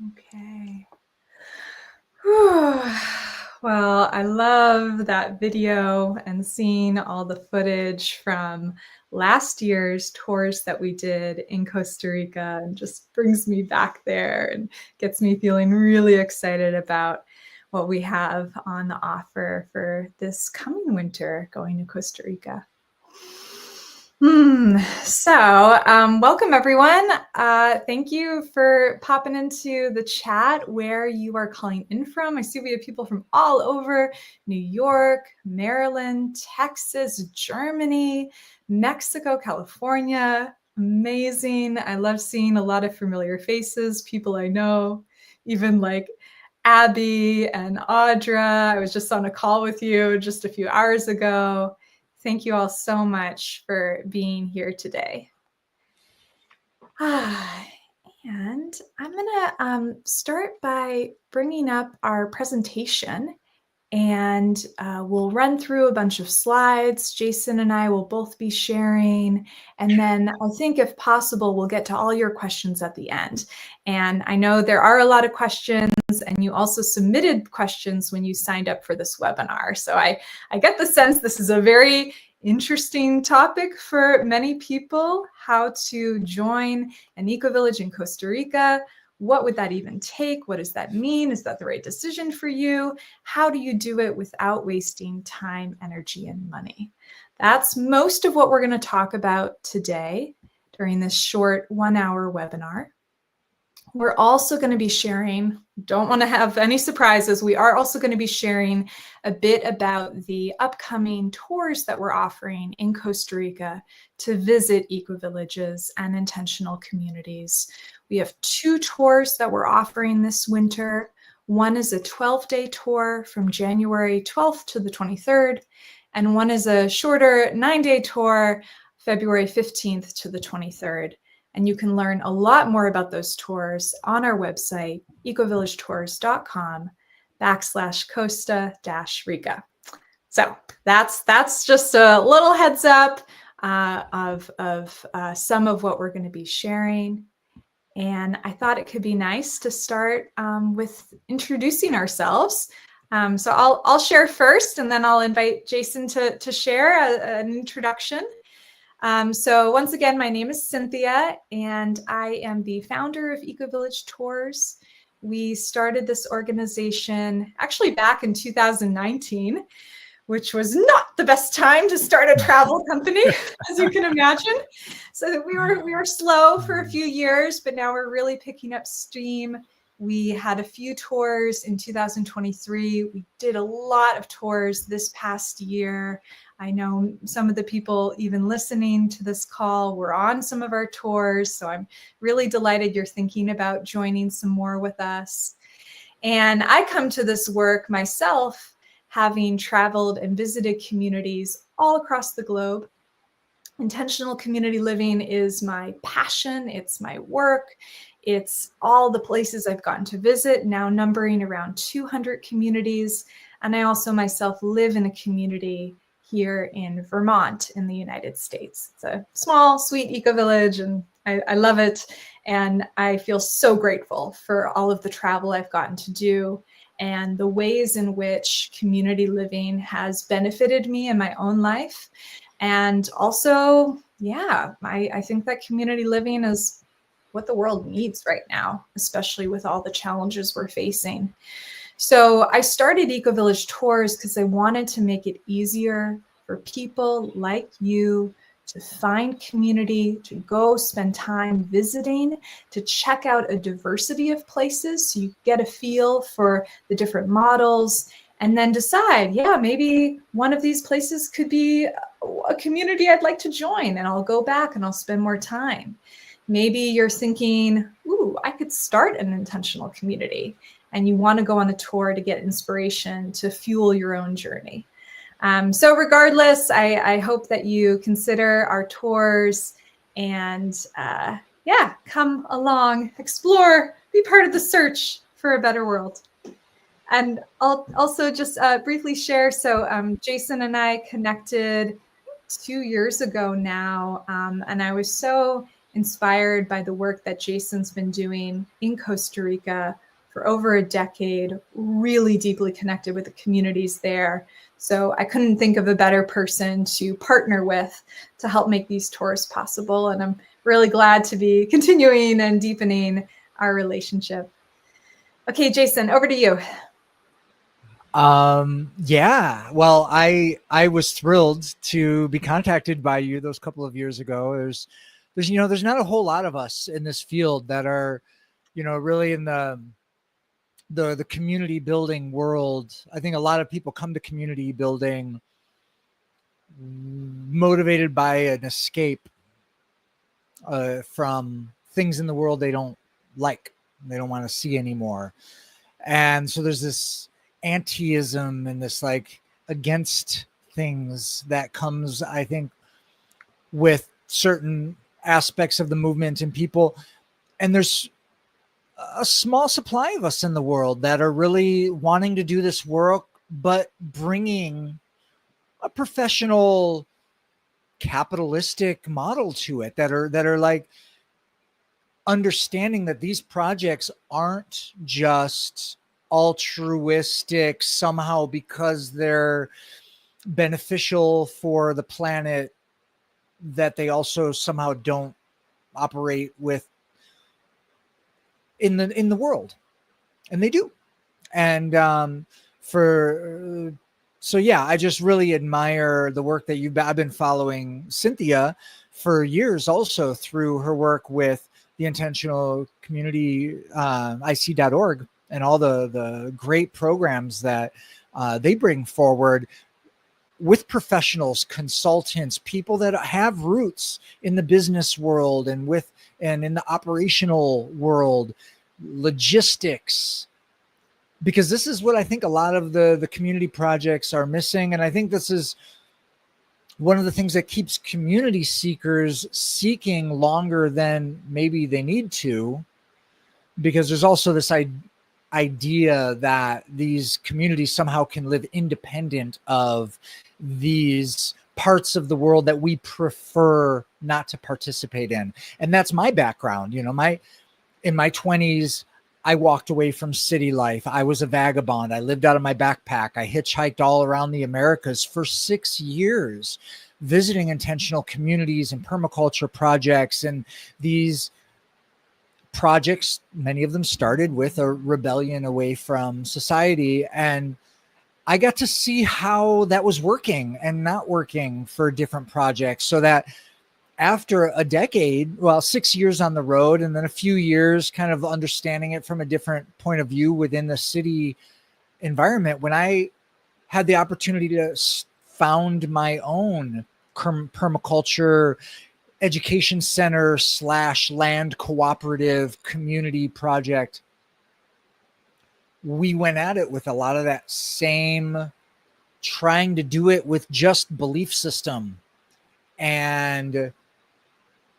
Okay. Whew. Well, I love that video and seeing all the footage from last year's tours that we did in Costa Rica, and just brings me back there and gets me feeling really excited about what we have on the offer for this coming winter going to Costa Rica. Welcome everyone. Thank you for popping into the chat where you are calling in from. I see we have people from all over: New York, Maryland, Texas, Germany, Mexico, California. Amazing. I love seeing a lot of familiar faces, people I know, even like Abby and Audra. I was just on a call with you just a few hours ago. Thank you all so much for being here today. And I'm going to start by bringing up our presentation, and we'll run through a bunch of slides. Jason and I will both be sharing, and then I think if possible, we'll get to all your questions at the end. And I know there are a lot of questions, and you also submitted questions when you signed up for this webinar. So I get the sense this is a very interesting topic for many people: how to join an eco-village in Costa Rica. What would that even take? What does that mean? Is that the right decision for you? How do you do it without wasting time, energy, and money? That's most of what we're going to talk about today during this short 1-hour webinar. We're also going to be sharing, don't want to have any surprises, we are also going to be sharing a bit about the upcoming tours that we're offering in Costa Rica to visit eco-villages and intentional communities. We have 2 tours that we're offering this winter. One is a 12-day tour from January 12th to the 23rd, and one is a shorter 9-day tour, February 15th to the 23rd. And you can learn a lot more about those tours on our website, ecovillagetours.com/Costa-Rica. So that's just a little heads up of some of what we're going to be sharing. And I thought it could be nice to start with introducing ourselves. So I'll share first, and then I'll invite Jason to share an introduction. So once again, my name is Cynthia, and I am the founder of Ecovillage Tours. We started this organization actually back in 2019, which was not the best time to start a travel company, as you can imagine. So we were slow for a few years, but now we're really picking up steam. We had a few tours in 2023. We did a lot of tours this past year. I know some of the people even listening to this call were on some of our tours, so I'm really delighted you're thinking about joining some more with us. And I come to this work myself, having traveled and visited communities all across the globe. Intentional community living is my passion, it's my work, it's all the places I've gotten to visit, now numbering around 200 communities. And I also myself live in a community here in Vermont in the United States. It's a small, sweet eco-village, and I love it. And I feel so grateful for all of the travel I've gotten to do and the ways in which community living has benefited me in my own life. And also, yeah, I think that community living is what the world needs right now, especially with all the challenges we're facing. So I started Ecovillage Tours because I wanted to make it easier for people like you to find community, to go spend time visiting, to check out a diversity of places so you get a feel for the different models, and then decide, yeah, maybe one of these places could be a community I'd like to join, and I'll go back and I'll spend more time. Maybe you're thinking, ooh, I could start an intentional community, and you want to go on a tour to get inspiration to fuel your own journey. So regardless, I hope that you consider our tours and yeah, come along, explore, be part of the search for a better world. And I'll also just briefly share, so Jason and I connected 2 years ago now, and I was so inspired by the work that Jason's been doing in Costa Rica for over a decade, really deeply connected with the communities there. So I couldn't think of a better person to partner with to help make these tours possible. And I'm really glad to be continuing and deepening our relationship. Okay, Jason, over to you. Yeah, well, I was thrilled to be contacted by you those couple of years ago. There's not a whole lot of us in this field that are, really in the community building world. I think a lot of people come to community building motivated by an escape from things in the world they don't like, they don't want to see anymore. And so there's this antiism and this like against things that comes, I think, with certain aspects of the movement and people. And there's a small supply of us in the world that are really wanting to do this work, but bringing a professional capitalistic model to it, that are like understanding that these projects aren't just altruistic somehow because they're beneficial for the planet, that they also somehow don't operate with in the world, and they do. And so yeah, I just really admire the work that I've been following Cynthia for years, also through her work with the Intentional Community, IC.org, and all the great programs that they bring forward with professionals, consultants, people that have roots in the business world and in the operational world, logistics, because this is what I think a lot of the community projects are missing. And I think this is one of the things that keeps community seekers seeking longer than maybe they need to, because there's also this idea that these communities somehow can live independent of these parts of the world that we prefer not to participate in. And that's my background. In my 20s, I walked away from city life. I was a vagabond. I lived out of my backpack. I hitchhiked all around the Americas for 6 years, visiting intentional communities and permaculture projects. And these projects, many of them started with a rebellion away from society. And I got to see how that was working and not working for different projects, so that after a decade, 6 years on the road, and then a few years kind of understanding it from a different point of view within the city environment, when I had the opportunity to found my own permaculture education center / land cooperative community project, we went at it with a lot of that same, trying to do it with just belief system and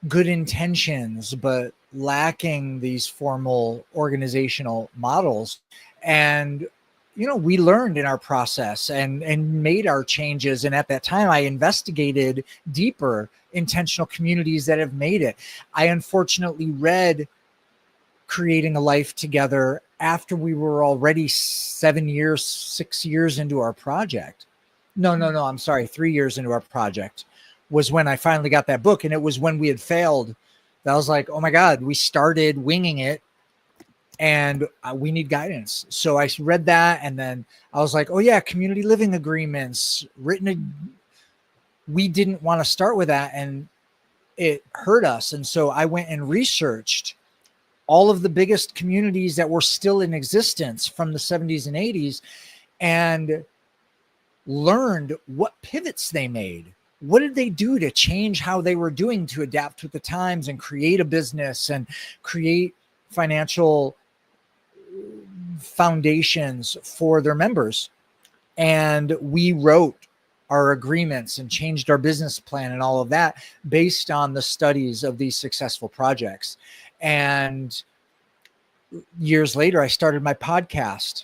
good intentions, but lacking these formal organizational models. And we learned in our process and made our changes. And at that time, I investigated deeper intentional communities that have made it. I unfortunately read Creating a Life Together after we were already 6 years into our project. No, I'm sorry. 3 years into our project was when I finally got that book. And it was when we had failed that I was like, oh my God, we started winging it and we need guidance. So I read that, and then I was like, oh yeah, community living agreements we didn't want to start with that, and it hurt us. And so I went and researched all of the biggest communities that were still in existence from the 70s and 80s and learned what pivots they made. What did they do to change how they were doing to adapt with the times and create a business and create financial foundations for their members? And we wrote our agreements and changed our business plan and all of that based on the studies of these successful projects. And years later, I started my podcast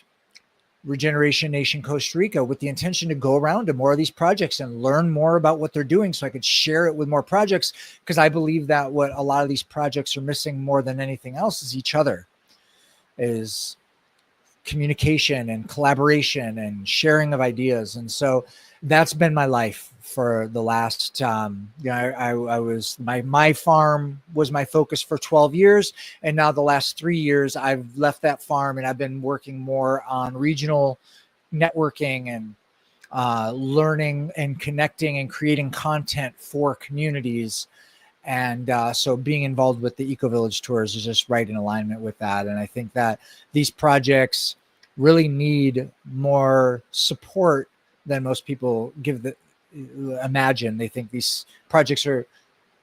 Regeneration Nation Costa Rica with the intention to go around to more of these projects and learn more about what they're doing so I could share it with more projects, because I believe that what a lot of these projects are missing more than anything else is each other, is communication and collaboration and sharing of ideas. And so that's been my life for the last, I was, my farm was my focus for 12 years. And now the last 3 years I've left that farm and I've been working more on regional networking and learning and connecting and creating content for communities. And so being involved with the Ecovillage Tours is just right in alignment with that. And I think that these projects really need more support than most people imagine. They think these projects are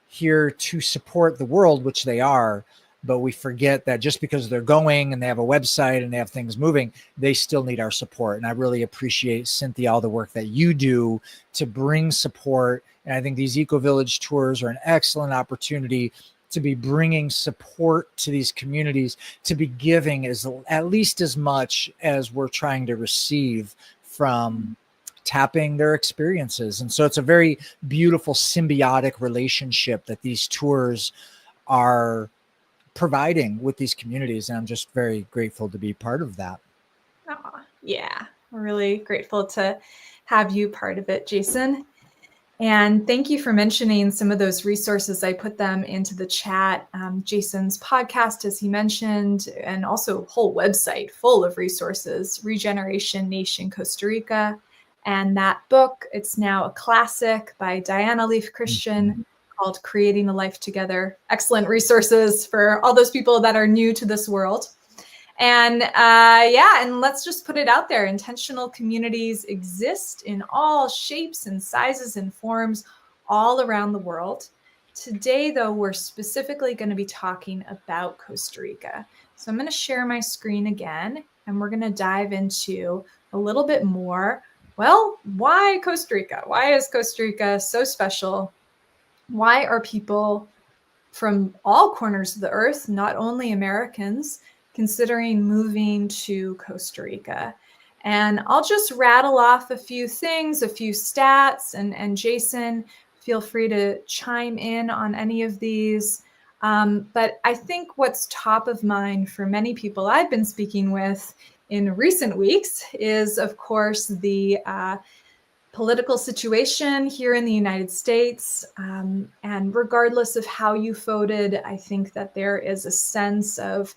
here to support the world, which they are, but we forget that just because they're going and they have a website and they have things moving, they still need our support. And I really appreciate, Cynthia, all the work that you do to bring support. And I think these Ecovillage Tours are an excellent opportunity to be bringing support to these communities, to be giving at least as much as we're trying to receive from tapping their experiences. And so it's a very beautiful symbiotic relationship that these tours are providing with these communities. And I'm just very grateful to be part of that. Oh, yeah, we're really grateful to have you part of it, Jason. And thank you for mentioning some of those resources. I put them into the chat. Jason's podcast, as he mentioned, and also a whole website full of resources, Regeneration Nation Costa Rica. And that book, it's now a classic by Diana Leaf Christian, called Creating a Life Together. Excellent resources for all those people that are new to this world. And and let's just put it out there. Intentional communities exist in all shapes and sizes and forms all around the world. Today, though, we're specifically going to be talking about Costa Rica. So I'm going to share my screen again, and we're going to dive into a little bit more. Well, why Costa Rica? Why is Costa Rica so special? Why are people from all corners of the earth, not only Americans, considering moving to Costa Rica? And I'll just rattle off a few things, a few stats, and Jason, feel free to chime in on any of these. But I think what's top of mind for many people I've been speaking with in recent weeks is, of course, the political situation here in the United States. And regardless of how you voted, I think that there is a sense of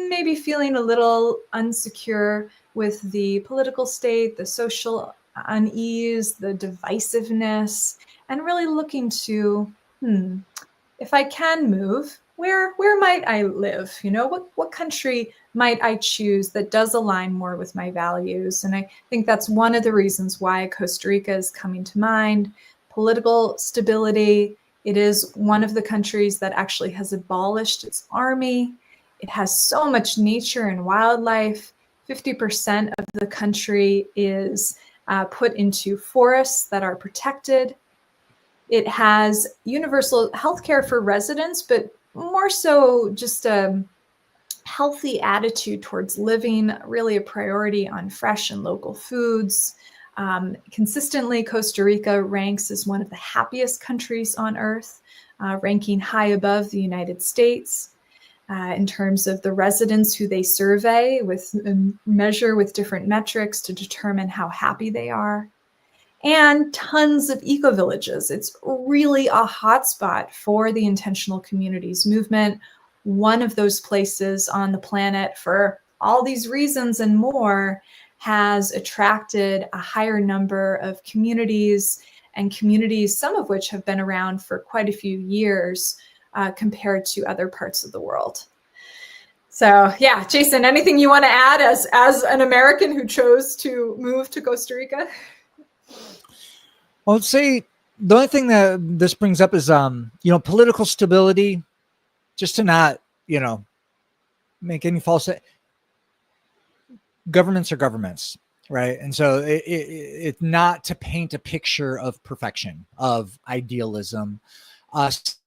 maybe feeling a little insecure with the political state, the social unease, the divisiveness, and really looking to, if I can move, where might I live? You know, what country might I choose that does align more with my values? And I think that's one of the reasons why Costa Rica is coming to mind. Political stability. It is one of the countries that actually has abolished its army. It has so much nature and wildlife. 50% of the country is put into forests that are protected. It has universal healthcare for residents, but more so just a healthy attitude towards living, really a priority on fresh and local foods. Consistently, Costa Rica ranks as one of the happiest countries on earth, ranking high above the United States. In terms of the residents who they survey measure with different metrics to determine how happy they are. And tons of eco-villages. It's really a hotspot for the intentional communities movement. One of those places on the planet, for all these reasons and more, has attracted a higher number of communities, and communities, some of which have been around for quite a few years, compared to other parts of the world. So yeah, Jason, anything you want to add as an American who chose to move to Costa Rica? Well, I'd say the only thing that this brings up is, political stability, just to not, make any false, governments are governments, right? And so it's not to paint a picture of perfection, of idealism.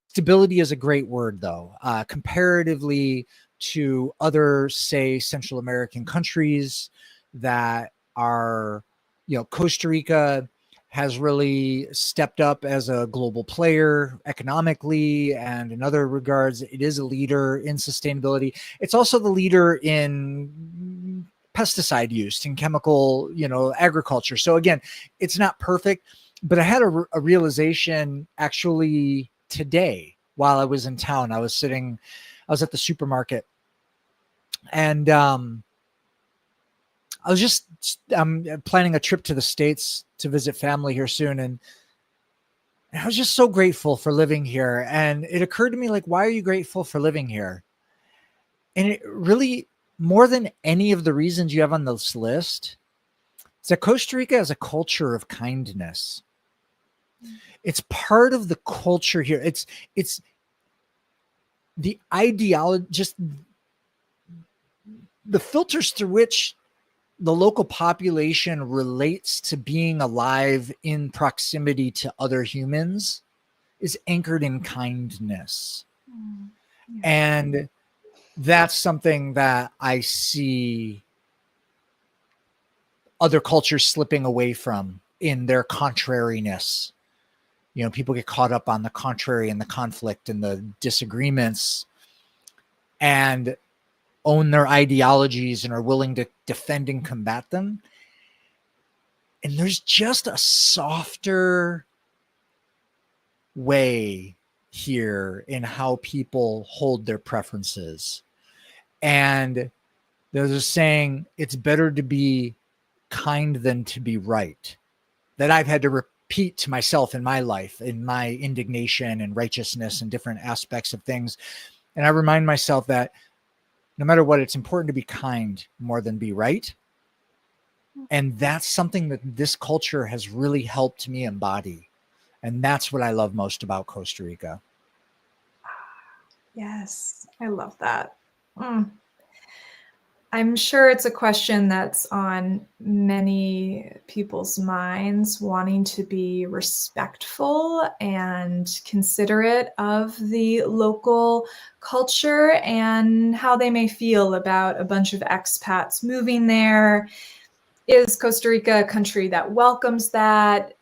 Stability is a great word, though, comparatively to other, say, Central American countries. that are, Costa Rica has really stepped up as a global player economically, and in other regards, it is a leader in sustainability. It's also the leader in pesticide use and chemical, agriculture. So again, it's not perfect, but I had a realization actually today while I was in town. I was at the supermarket, and I was just planning a trip to the States to visit family here soon. And I was just so grateful for living here. And it occurred to me, like, why are you grateful for living here? And it really, more than any of the reasons you have on this list, is that Costa Rica has a culture of kindness. It's part of the culture here. It's the ideology, just the filters through which the local population relates to being alive in proximity to other humans is anchored in kindness. Yeah. And that's something that I see other cultures slipping away from in their contrariness. People get caught up on the contrary and the conflict and the disagreements and own their ideologies and are willing to defend and combat them. And there's just a softer way here in how people hold their preferences. And there's a saying, it's better to be kind than to be right, that I've had to repeat to myself in my life, in my indignation and righteousness and different aspects of things. And I remind myself that no matter what, it's important to be kind more than be right. And that's something that this culture has really helped me embody. And that's what I love most about Costa Rica. Yes, I love that. I'm sure it's a question that's on many people's minds, wanting to be respectful and considerate of the local culture and how they may feel about a bunch of expats moving there. Is Costa Rica a country that welcomes that,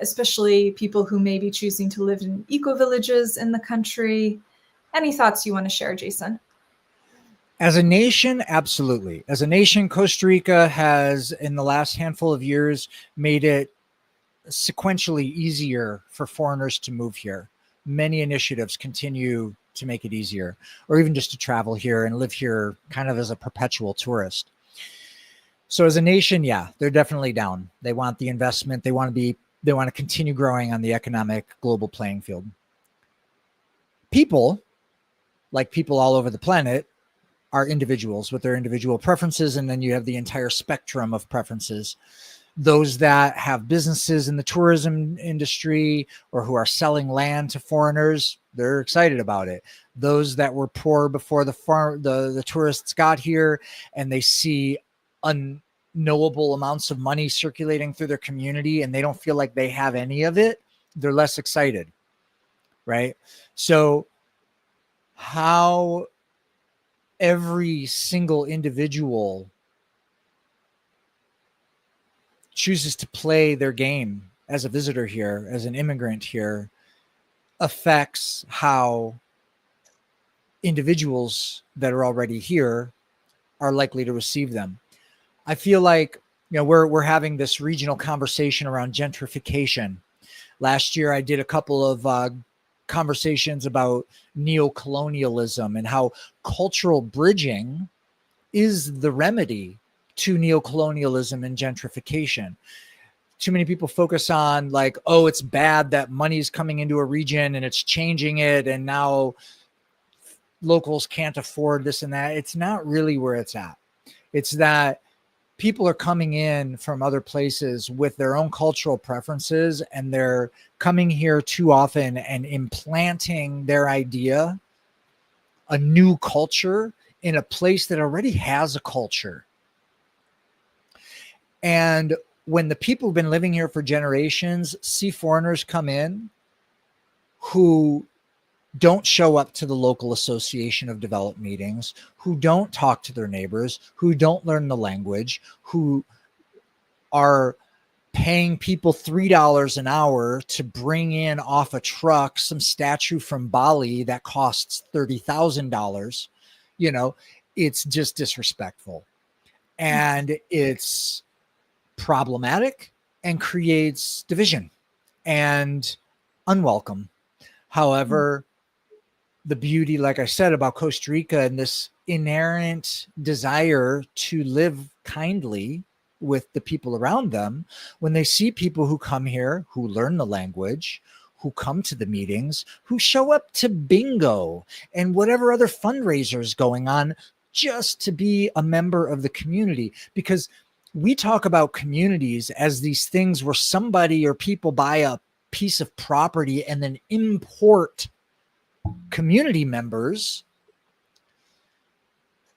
especially people who may be choosing to live in eco-villages in the country? Any thoughts you want to share, Jason? As a nation, absolutely. As a nation, Costa Rica has, in the last handful of years, made it sequentially easier for foreigners to move here. Many initiatives continue to make it easier, or even just to travel here and live here kind of as a perpetual tourist. So as a nation, yeah, they're definitely down. They want the investment. They want to continue growing on the economic global playing field. People, like people all over the planet, are individuals with their individual preferences. And then you have the entire spectrum of preferences. Those that have businesses in the tourism industry or who are selling land to foreigners, they're excited about it. Those that were poor before the tourists got here and they see unknowable amounts of money circulating through their community and they don't feel like they have any of it, they're less excited, right? So how every single individual chooses to play their game as a visitor here, as an immigrant here, affects how individuals that are already here are likely to receive them. I feel like, we're having this regional conversation around gentrification. Last year, I did a couple of conversations about neocolonialism and how cultural bridging is the remedy to neocolonialism and gentrification. Too many people focus on like, oh, it's bad that money is coming into a region and it's changing it, and now locals can't afford this and that. It's not really where it's at. It's that people are coming in from other places with their own cultural preferences, and they're coming here too often and implanting their idea, a new culture, in a place that already has a culture. And when the people who've been living here for generations see foreigners come in who don't show up to the local association of developed meetings, who don't talk to their neighbors, who don't learn the language, who are paying people $3 an hour to bring in off a truck some statue from Bali that costs $30,000. You know, it's just disrespectful, and it's problematic and creates division and unwelcome. However, the beauty, like I said, about Costa Rica and this inherent desire to live kindly with the people around them, when they see people who come here, who learn the language, who come to the meetings, who show up to bingo and whatever other fundraisers going on just to be a member of the community. Because we talk about communities as these things where somebody or people buy a piece of property and then import community members.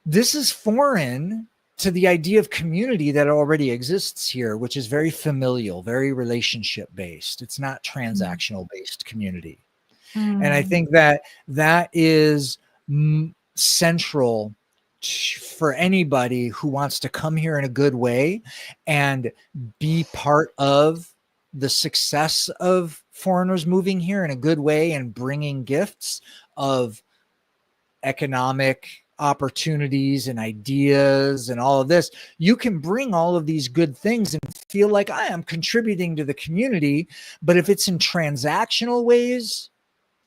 This is foreign to the idea of community that already exists here, which is very familial, very relationship based. It's not transactional based community. And I think that that is central for anybody who wants to come here in a good way and be part of the success of foreigners moving here in a good way and bringing gifts of economic opportunities and ideas and all of this. You can bring all of these good things and feel like I am contributing to the community. But if it's in transactional ways,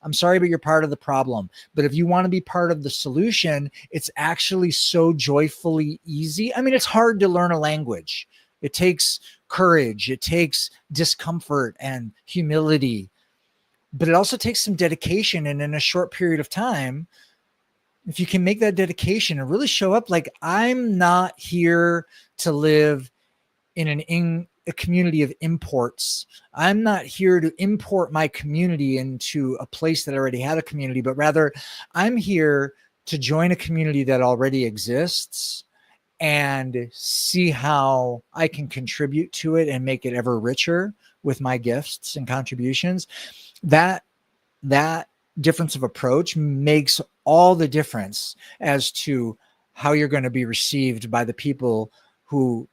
I'm sorry, but you're part of the problem. But if you want to be part of the solution, it's actually so joyfully easy. I mean, it's hard to learn a language. It takes courage. It takes discomfort and humility. But it also takes some dedication. And in a short period of time, if you can make that dedication and really show up, like, I'm not here to live in a community of imports. I'm not here to import my community into a place that already had a community, but rather I'm here to join a community that already exists and see how I can contribute to it and make it ever richer with my gifts and contributions. That difference of approach makes all the difference as to how you're going to be received by the people who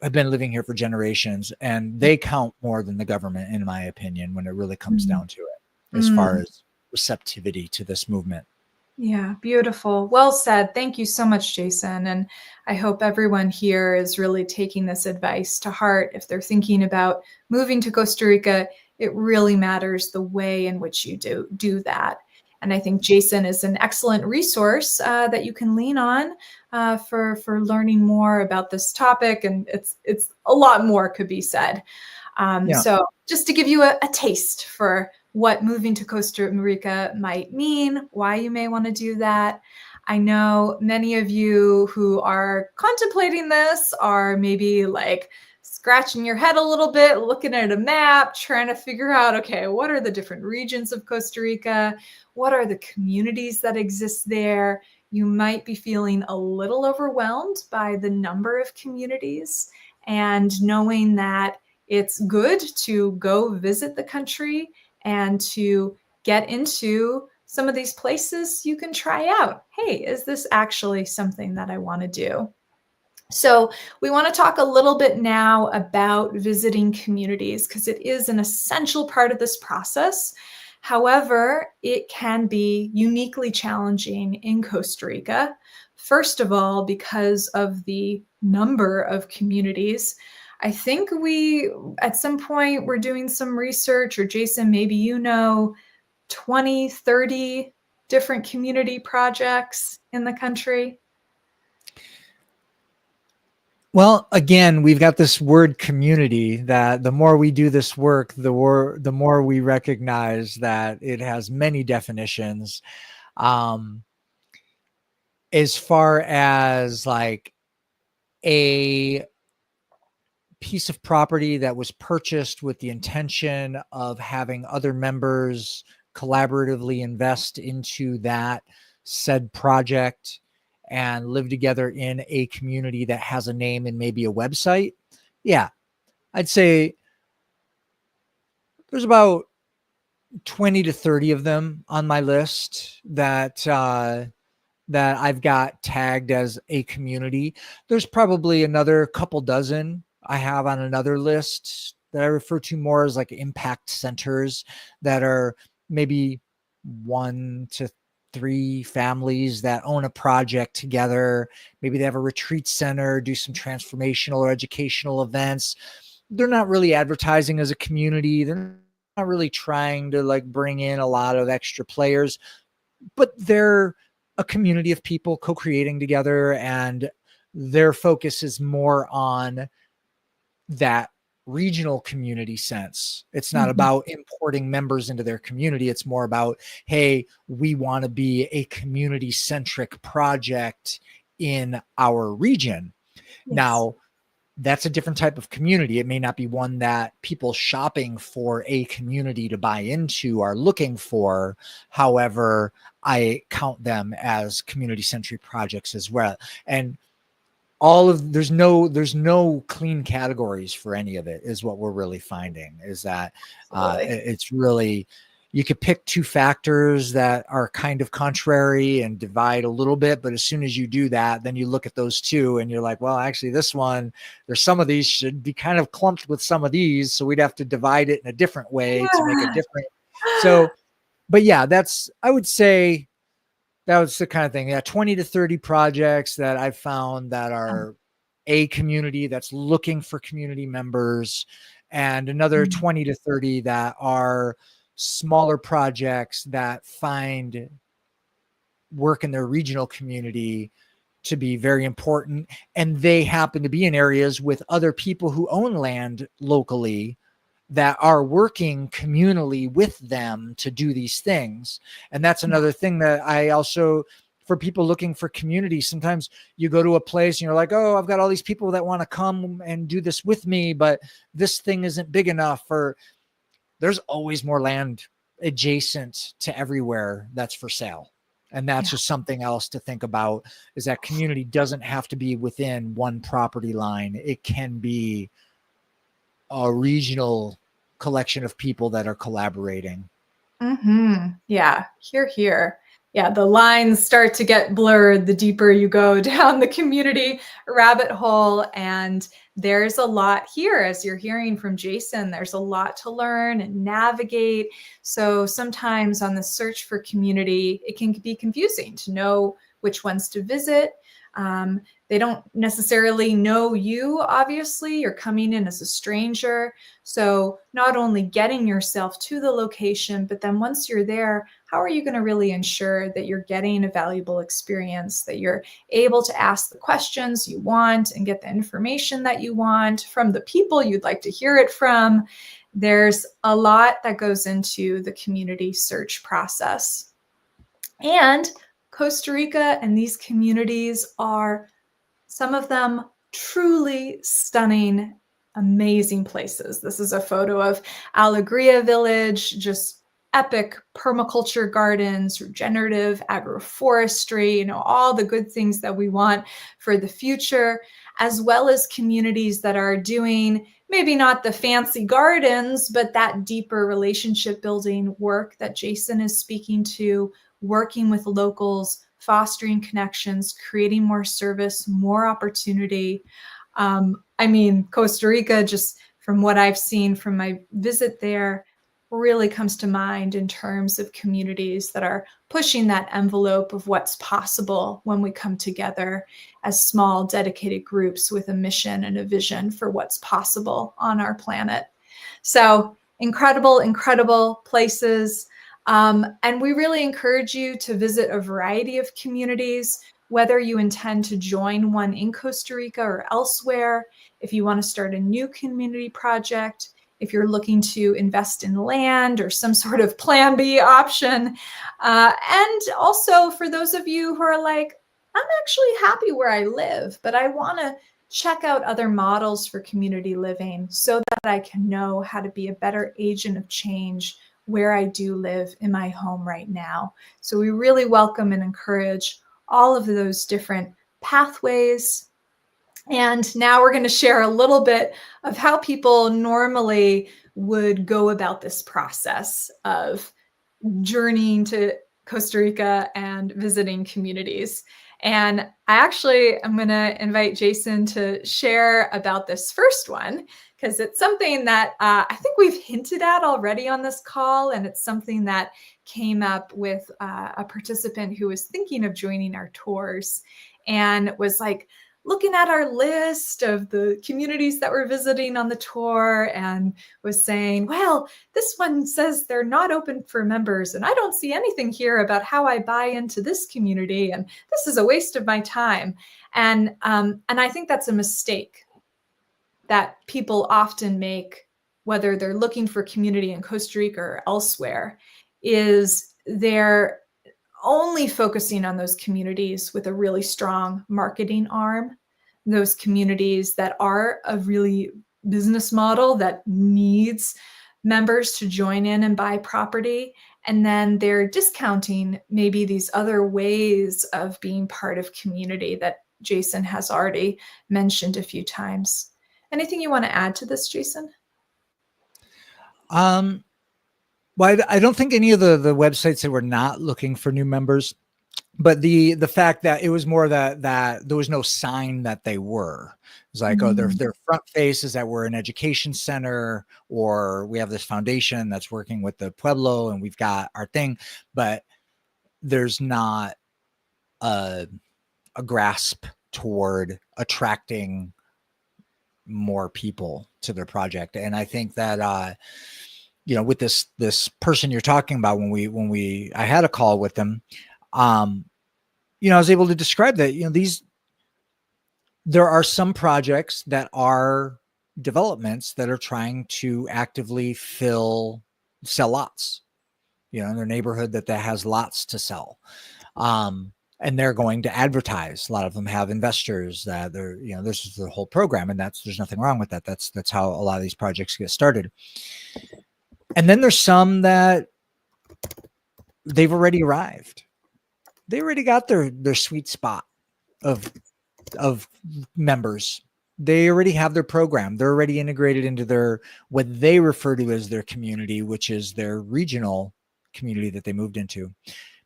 have been living here for generations. And they count more than the government, in my opinion, when it really comes down to it, as far as receptivity to this movement. Yeah, beautiful. Well said. Thank you so much, Jason. And I hope everyone here is really taking this advice to heart. If they're thinking about moving to Costa Rica, it really matters the way in which you do that. And I think Jason is an excellent resource that you can lean on for learning more about this topic. And it's a lot more could be said. So just to give you a taste for what moving to Costa Rica might mean, why you may want to do that. I know many of you who are contemplating this are maybe like scratching your head a little bit, looking at a map, trying to figure out, okay, what are the different regions of Costa Rica? What are the communities that exist there? You might be feeling a little overwhelmed by the number of communities, and knowing that it's good to go visit the country and to get into some of these places. You can try out, hey, is this actually something that I want to do? So we want to talk a little bit now about visiting communities, because it is an essential part of this process. However, it can be uniquely challenging in Costa Rica. First of all, because of the number of communities. I think at some point, we're doing some research, or Jason, maybe 20, 30 different community projects in the country. Well, again, we've got this word community that the more we do this work, the more we recognize that it has many definitions. As far as like a piece of property that was purchased with the intention of having other members collaboratively invest into that said project and live together in a community that has a name and maybe a website. Yeah, I'd say there's about 20 to 30 of them on my list that that I've got tagged as a community. There's probably another couple dozen I have on another list that I refer to more as like impact centers that are maybe 1 to 3 families that own a project together. Maybe they have a retreat center, do some transformational or educational events. They're not really advertising as a community. They're not really trying to like bring in a lot of extra players, but they're a community of people co-creating together, and their focus is more on that regional community sense. It's not Mhm. about importing members into their community. It's more about, hey, we want to be a community centric project in our region. Yes. Now, that's a different type of community. It may not be one that people shopping for a community to buy into are looking for. However, I count them as community centric projects as well. And all of there's no clean categories for any of it, is what we're really finding, is that Absolutely. it's really, you could pick 2 factors that are kind of contrary and divide a little bit, but as soon as you do that, then you look at those 2 and you're like, well, actually this one, there's some of these should be kind of clumped with some of these, so we'd have to divide it in a different way to make a Yeah. different. So but yeah, that's, I would say that was the kind of thing. Yeah, 20 to 30 projects that I've found that are a community that's looking for community members, and another Mm. 20 to 30 that are smaller projects that find work in their regional community to be very important. And they happen to be in areas with other people who own land locally that are working communally with them to do these things. And that's Yeah. another thing that I also, for people looking for community, sometimes you go to a place and you're like, oh, I've got all these people that want to come and do this with me, but this thing isn't big enough. Or there's always more land adjacent to everywhere that's for sale. And that's Yeah. just something else to think about, is that community doesn't have to be within one property line. It can be a regional collection of people that are collaborating. Yeah, here, here. Yeah, the lines start to get blurred the deeper you go down the community rabbit hole. And there's a lot here, as you're hearing from Jason. There's a lot to learn and navigate. So sometimes on the search for community, it can be confusing to know which ones to visit. Um, they don't necessarily know you, obviously. You're coming in as a stranger. So not only getting yourself to the location, but then once you're there, how are you going to really ensure that you're getting a valuable experience, that you're able to ask the questions you want and get the information that you want from the people you'd like to hear it from? There's a lot that goes into the community search process. And Costa Rica and these communities are, some of them, truly stunning, amazing places. This is a photo of Alegria Village, just epic permaculture gardens, regenerative agroforestry, all the good things that we want for the future, as well as communities that are doing maybe not the fancy gardens, but that deeper relationship building work that Jason is speaking to, working with locals, fostering connections, creating more service, more opportunity. Costa Rica, just from what I've seen from my visit there, really comes to mind in terms of communities that are pushing that envelope of what's possible when we come together as small, dedicated groups with a mission and a vision for what's possible on our planet. So incredible, incredible places. And we really encourage you to visit a variety of communities, whether you intend to join one in Costa Rica or elsewhere, if you want to start a new community project, if you're looking to invest in land or some sort of plan B option. And also for those of you who are like, I'm actually happy where I live, but I want to check out other models for community living so that I can know how to be a better agent of change where I do live in my home right now. So we really welcome and encourage all of those different pathways. And now we're going to share a little bit of how people normally would go about this process of journeying to Costa Rica and visiting communities. And I actually am going to invite Jason to share about this first one, because it's something that I think we've hinted at already on this call. And it's something that came up with a participant who was thinking of joining our tours and was like, looking at our list of the communities that we're visiting on the tour, and was saying, well, this one says they're not open for members, and I don't see anything here about how I buy into this community, and this is a waste of my time. And I think that's a mistake that people often make, whether they're looking for community in Costa Rica or elsewhere, is they're only focusing on those communities with a really strong marketing arm, those communities that are a really business model that needs members to join in and buy property. And then they're discounting maybe these other ways of being part of community that Jason has already mentioned a few times. Anything you want to add to this, Jason? Well, I don't think any of the websites that were not looking for new members, but the fact that it was more that there was no sign that they were. It was like, oh, their front face is that we're an education center, or we have this foundation that's working with the Pueblo and we've got our thing, but there's not a grasp toward attracting more people to their project. And I think that with this person you're talking about, when I had a call with them, I was able to describe that, there are some projects that are developments that are trying to actively sell lots, in their neighborhood that has lots to sell. And they're going to advertise. A lot of them have investors that they're, this is the whole program, and there's nothing wrong with that. That's how a lot of these projects get started. And then there's some that they've already arrived. They already got their sweet spot of members. They already have their program. They're already integrated into what they refer to as their community, which is their regional community that they moved into.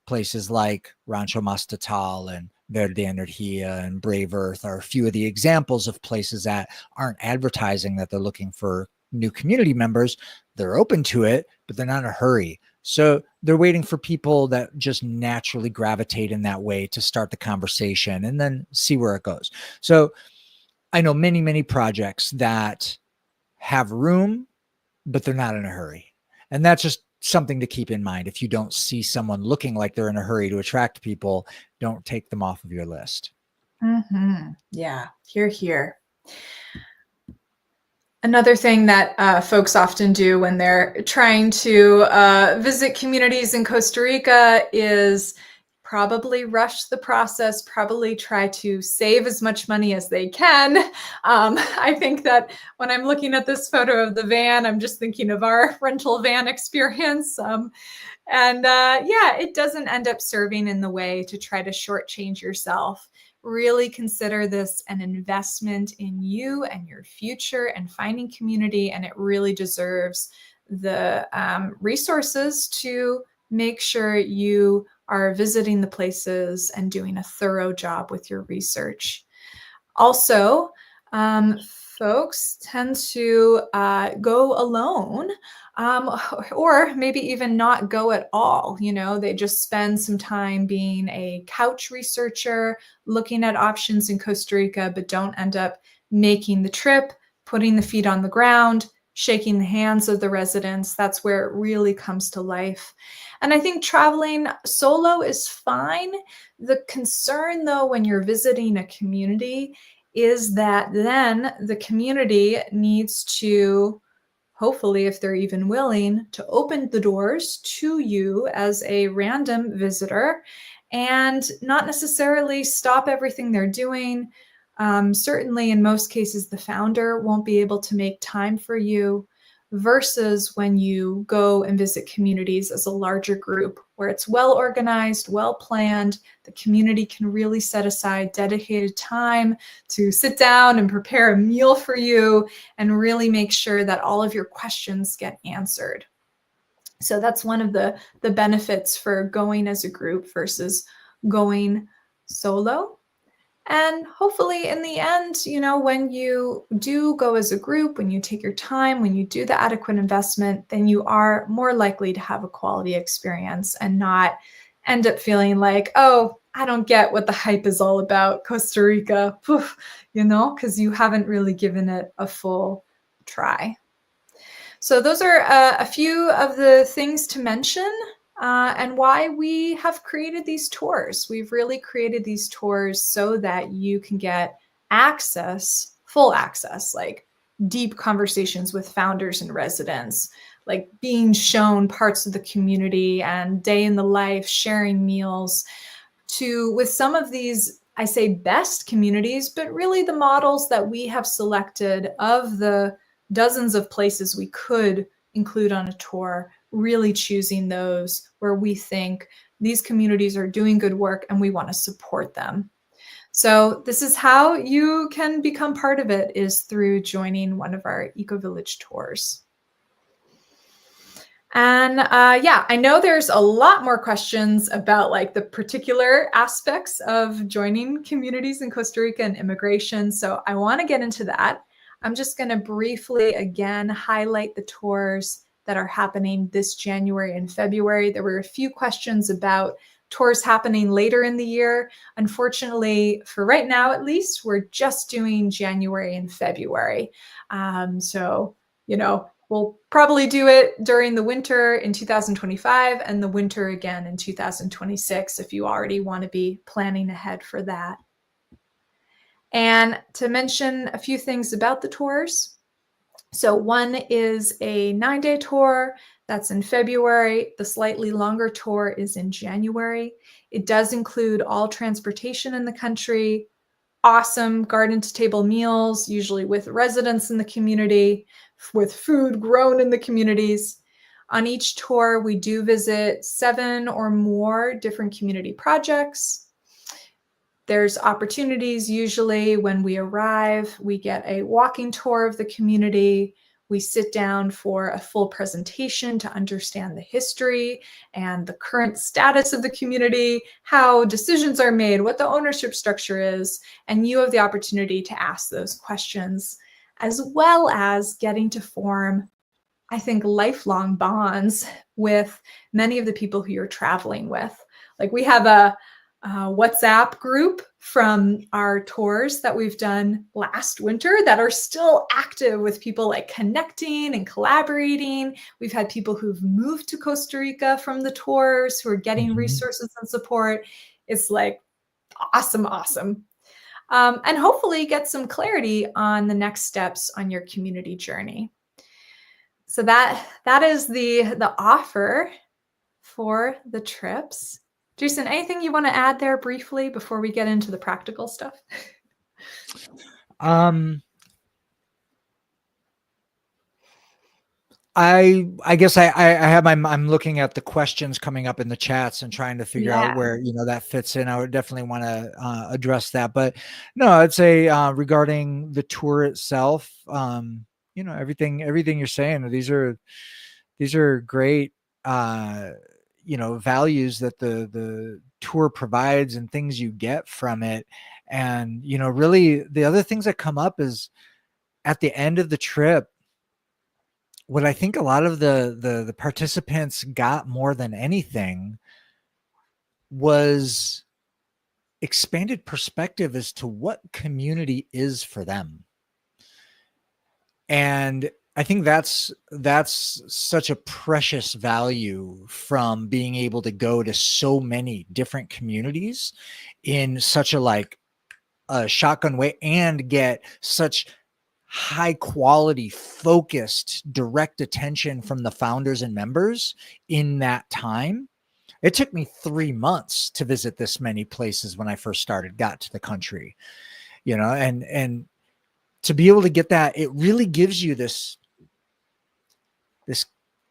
Places like Rancho Mastatal and Verde Energia and Brave Earth are a few of the examples of places that aren't advertising that they're looking for new community members. They're open to it, but they're not in a hurry. So they're waiting for people that just naturally gravitate in that way to start the conversation and then see where it goes. So I know many, many projects that have room, but they're not in a hurry. And that's just something to keep in mind. If you don't see someone looking like they're in a hurry to attract people, don't take them off of your list. Mm-hmm. Yeah, hear. Another thing that folks often do when they're trying to visit communities in Costa Rica is probably rush the process, probably try to save as much money as they can. I think that when I'm looking at this photo of the van, I'm just thinking of our rental van experience. It doesn't end up serving in the way to try to shortchange yourself. Really consider this an investment in you and your future and finding community, and it really deserves the resources to make sure you are visiting the places and doing a thorough job with your research. Also, folks tend to go alone, or maybe even not go at all. They just spend some time being a couch researcher, looking at options in Costa Rica, but don't end up making the trip, putting the feet on the ground, shaking the hands of the residents. That's where it really comes to life. And I think traveling solo is fine. The concern, though, when you're visiting a community is that then the community needs to, hopefully, if they're even willing, to open the doors to you as a random visitor and not necessarily stop everything they're doing. Certainly, in most cases, the founder won't be able to make time for you. versus when you go and visit communities as a larger group where it's well organized, well planned. The community can really set aside dedicated time to sit down and prepare a meal for you and really make sure that all of your questions get answered. So that's one of the benefits for going as a group versus going solo. And hopefully in the end, you know, when you do go as a group, when you take your time, when you do the adequate investment, then you are more likely to have a quality experience and not end up feeling like, oh, I don't get what the hype is all about, Costa Rica, poof, you know, because you haven't really given it a full try. So those are a few of the things to mention and why we have created these tours. We've really created these tours so that you can get access, full access, like deep conversations with founders and residents, like being shown parts of the community and day in the life, sharing meals, to with some of these, I say best communities, but really the models that we have selected of the dozens of places we could include on a tour, really choosing those where we think these communities are doing good work and we want to support them. So this is how you can become part of it, is through joining one of our Ecovillage tours. And yeah, I know there's a lot more questions about like the particular aspects of joining communities in Costa Rica and immigration. So I want to get into that. I'm just going to briefly again highlight the tours that are happening this January and February. There were a few questions about tours happening later in the year. Unfortunately, for right now at least, we're just doing January and February. So, you know, we'll probably do it during the winter in 2025 and the winter again in 2026 if you already want to be planning ahead for that. And to mention a few things about the tours. So one is a 9-day tour that's in February. The slightly longer tour is in January. It does include all transportation in the country, awesome garden to table meals, usually with residents in the community, with food grown in the communities. On each tour, we do visit 7 or more different community projects. There's opportunities usually when we arrive. We get a walking tour of the community. We sit down for a full presentation to understand the history and the current status of the community, how decisions are made, what the ownership structure is, and you have the opportunity to ask those questions, as well as getting to form, I think, lifelong bonds with many of the people who you're traveling with. Like we have a WhatsApp group from our tours that we've done last winter that are still active, with people like connecting and collaborating. We've had people who've moved to Costa Rica from the tours who are getting resources and support. It's like awesome. And hopefully get some clarity on the next steps on your community journey. So that is the offer for the trips. Jason, anything you want to add there briefly before we get into the practical stuff? I guess I have I'm looking at the questions coming up in the chats and trying to figure out where, you know, that fits in. I would definitely want to address that, but no, I'd say regarding the tour itself, you know, everything you're saying, these are great, you know, values that the tour provides and things you get from it. And, you know, really the other things that come up is at the end of the trip, what I think a lot of the participants got more than anything was expanded perspective as to what community is for them. And I think that's such a precious value from being able to go to so many different communities in such a shotgun way and get such high quality, focused, direct attention from the founders and members in that time. It took me 3 months to visit this many places when I first got to the country, you know, and to be able to get that, it really gives you this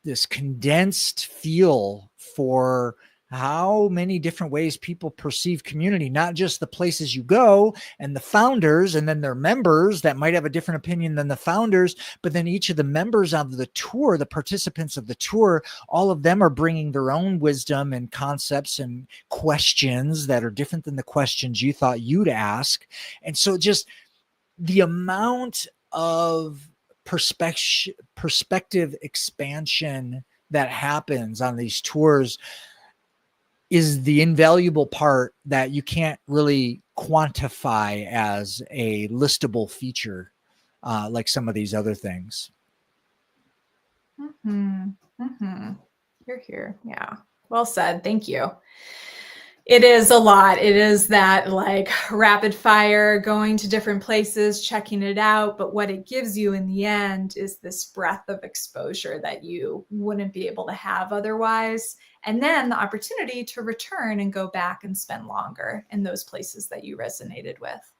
this condensed feel for how many different ways people perceive community, not just the places you go and the founders and then their members that might have a different opinion than the founders, but then each of the members of the tour, the participants of the tour, all of them are bringing their own wisdom and concepts and questions that are different than the questions you thought you'd ask. And so just the amount of perspective expansion that happens on these tours is the invaluable part that you can't really quantify as a listable feature, like some of these other things. You're here. Yeah. Well said. Thank you. It is a lot. It is that like rapid fire, going to different places, checking it out. But what it gives you in the end is this breadth of exposure that you wouldn't be able to have otherwise. And then the opportunity to return and go back and spend longer in those places that you resonated with.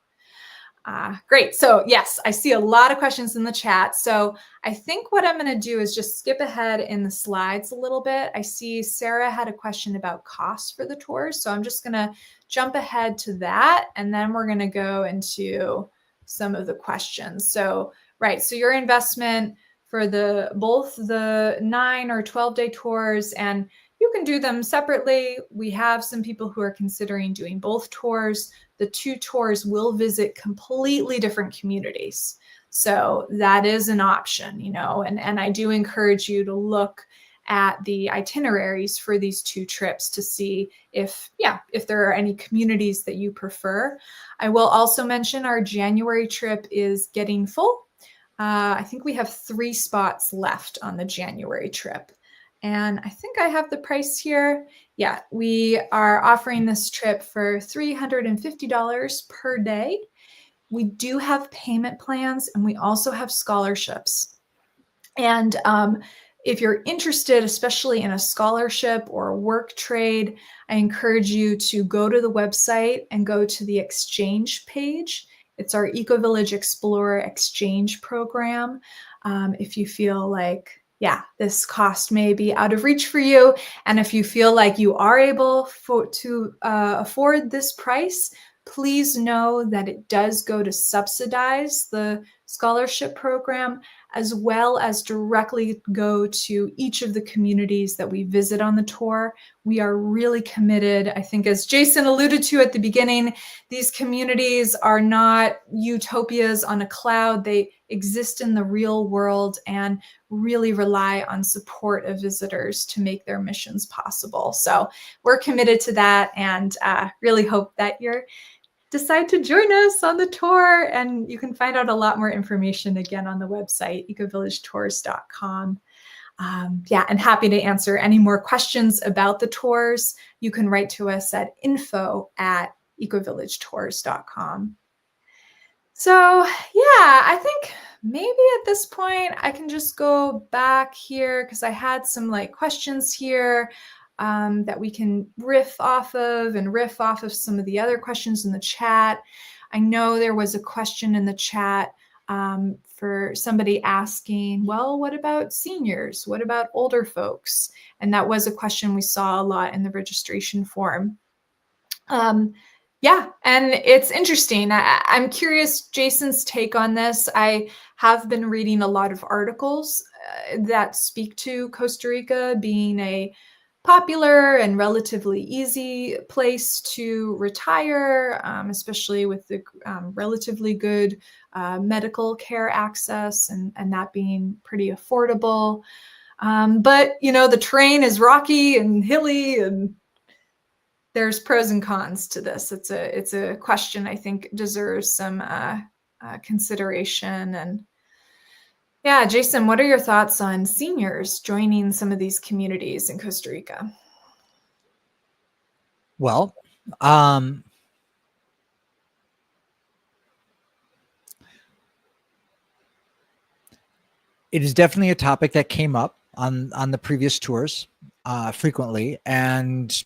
Great. So yes, I see a lot of questions in the chat. So I think what I'm going to do is just skip ahead in the slides a little bit. I see Sarah had a question about costs for the tours. So I'm just going to jump ahead to that. And then we're going to go into some of the questions. So, right. So your investment for both the 9 or 12-day tours, and you can do them separately. We have some people who are considering doing both tours. The 2 tours will visit completely different communities. So that is an option, and I do encourage you to look at the itineraries for these 2 trips to see if there are any communities that you prefer. I will also mention our January trip is getting full. I think we have 3 spots left on the January trip. And I think I have the price here. Yeah, we are offering this trip for $350 per day. We do have payment plans, and we also have scholarships. And if you're interested, especially in a scholarship or a work trade, I encourage you to go to the website and go to the exchange page. It's our Ecovillage Explorer Exchange program. If you feel like, this cost may be out of reach for you, and if you feel like you are able to afford this price, please know that it does go to subsidize the scholarship program, as well as directly go to each of the communities that we visit on the tour. We are really committed. I think, as Jason alluded to at the beginning, these communities are not utopias on a cloud. They exist in the real world and really rely on support of visitors to make their missions possible. So we're committed to that, and really hope that you're decide to join us on the tour. And you can find out a lot more information again on the website, ecovillagetours.com. And happy to answer any more questions about the tours. You can write to us at info@ecovillagetours.com. So I think maybe at this point I can just go back here because I had some questions here that we can riff off of some of the other questions in the chat. I know there was a question in the chat for somebody asking, well, what about seniors? What about older folks? And that was a question we saw a lot in the registration form. And it's interesting. I'm curious Jason's take on this. I have been reading a lot of articles that speak to Costa Rica being a popular and relatively easy place to retire, especially with the relatively good medical care access and that being pretty affordable. But the terrain is rocky and hilly, and there's pros and cons to this. It's a question I think deserves some consideration. And Jason, what are your thoughts on seniors joining some of these communities in Costa Rica? Well, it is definitely a topic that came up on the previous tours frequently. And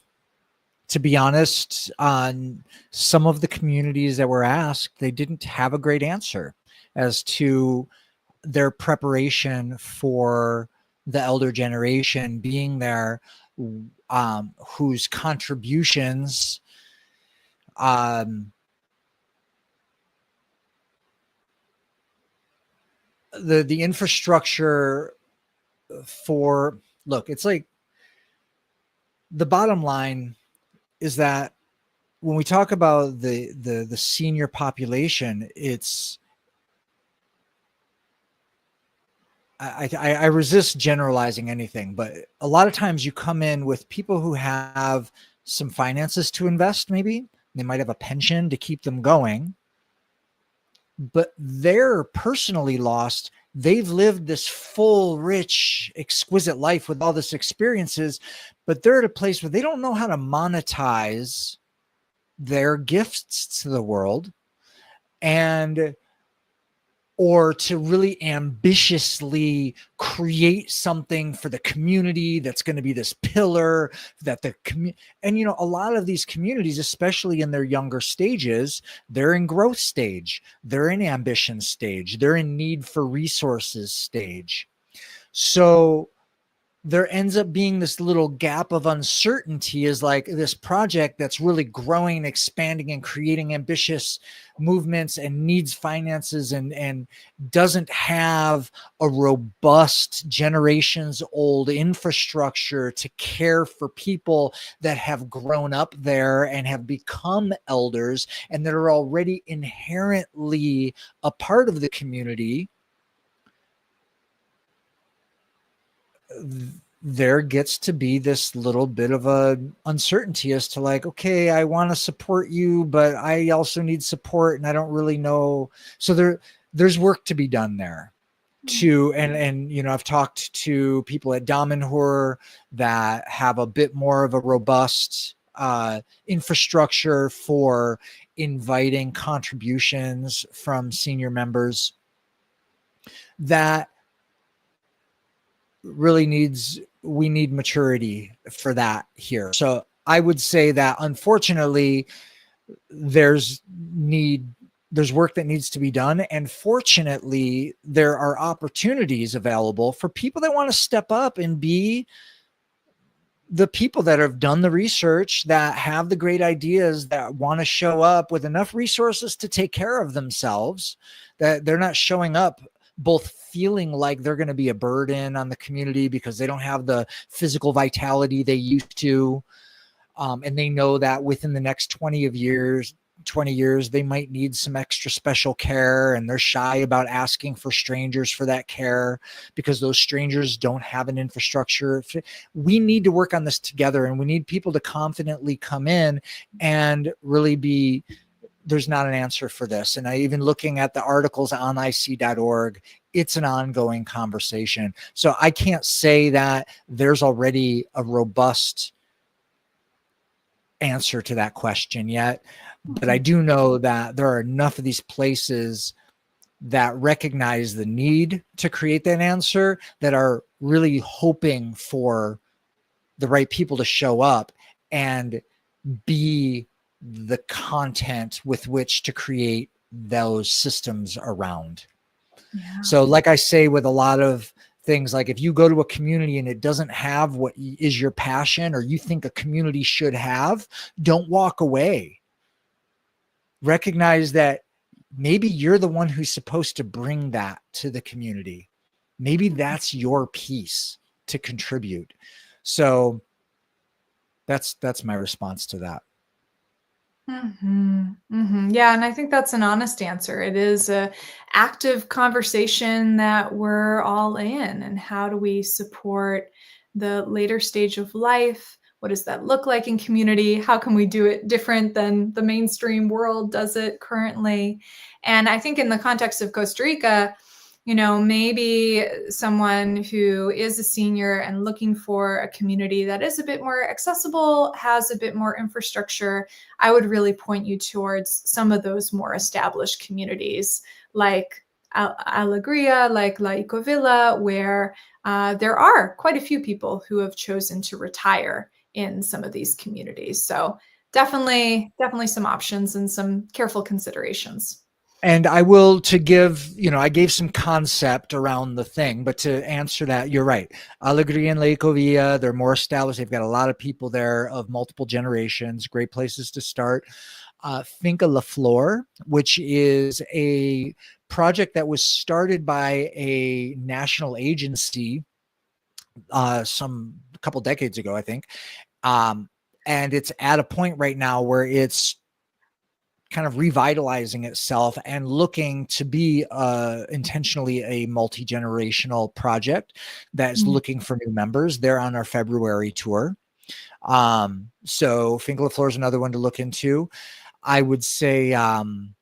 to be honest, on some of the communities that were asked, they didn't have a great answer as to their preparation for the elder generation being there, whose contributions the infrastructure for, look, it's like the bottom line is that when we talk about the senior population, it's I resist generalizing anything, but a lot of times you come in with people who have some finances to invest, maybe they might have a pension to keep them going, but they're personally lost. They've lived this full, rich, exquisite life with all this experiences, but they're at a place where they don't know how to monetize their gifts to the world, and or to really ambitiously create something for the community that's going to be this pillar that and a lot of these communities, especially in their younger stages, they're in growth stage, they're in ambition stage, they're in need for resources stage. So there ends up being this little gap of uncertainty, is like this project that's really growing, expanding, and creating ambitious movements and needs finances, and doesn't have a robust generations old infrastructure to care for people that have grown up there and have become elders and that are already inherently a part of the community. There gets to be this little bit of a uncertainty as to like, okay, I want to support you, but I also need support and I don't really know. So there's work to be done there too. And I've talked to people at Damenhur that have a bit more of a robust infrastructure for inviting contributions from senior members that really we need maturity for that here. So I would say that unfortunately there's work that needs to be done. And fortunately, there are opportunities available for people that want to step up and be the people that have done the research, that have the great ideas, that want to show up with enough resources to take care of themselves, that they're not showing up both feeling like they're going to be a burden on the community because they don't have the physical vitality they used to. And they know that within the next 20 years, they might need some extra special care, and they're shy about asking for strangers for that care because those strangers don't have an infrastructure. We need to work on this together, and we need people to confidently come in and really there's not an answer for this. And even looking at the articles on IC.org, it's an ongoing conversation. So I can't say that there's already a robust answer to that question yet, but I do know that there are enough of these places that recognize the need to create that answer, that are really hoping for the right people to show up and be the content with which to create those systems around. Yeah. So like I say, with a lot of things, like if you go to a community and it doesn't have what is your passion or you think a community should have, don't walk away. Recognize that maybe you're the one who's supposed to bring that to the community. Maybe that's your piece to contribute. So that's my response to that. Yeah, and I think that's an honest answer. It is a active conversation that we're all in. And how do we support the later stage of life? What does that look like in community? How can we do it different than the mainstream world does it currently? And I think in the context of Costa Rica, maybe someone who is a senior and looking for a community that is a bit more accessible, has a bit more infrastructure, I would really point you towards some of those more established communities like Alegria, like La Ecovilla, where there are quite a few people who have chosen to retire in some of these communities. So definitely some options and some careful considerations. And I will to give, I gave some concept around the thing, but to answer that, you're right. Alegria and La Ecovilla, they're more established. They've got a lot of people there of multiple generations, great places to start. Finca La Flor, which is a project that was started by a national agency some couple decades ago, I think. And it's at a point right now where it's kind of revitalizing itself and looking to be intentionally a multi-generational project that's looking for new members. They're on our February tour. So Finca La Flor is another one to look into. I would say, some,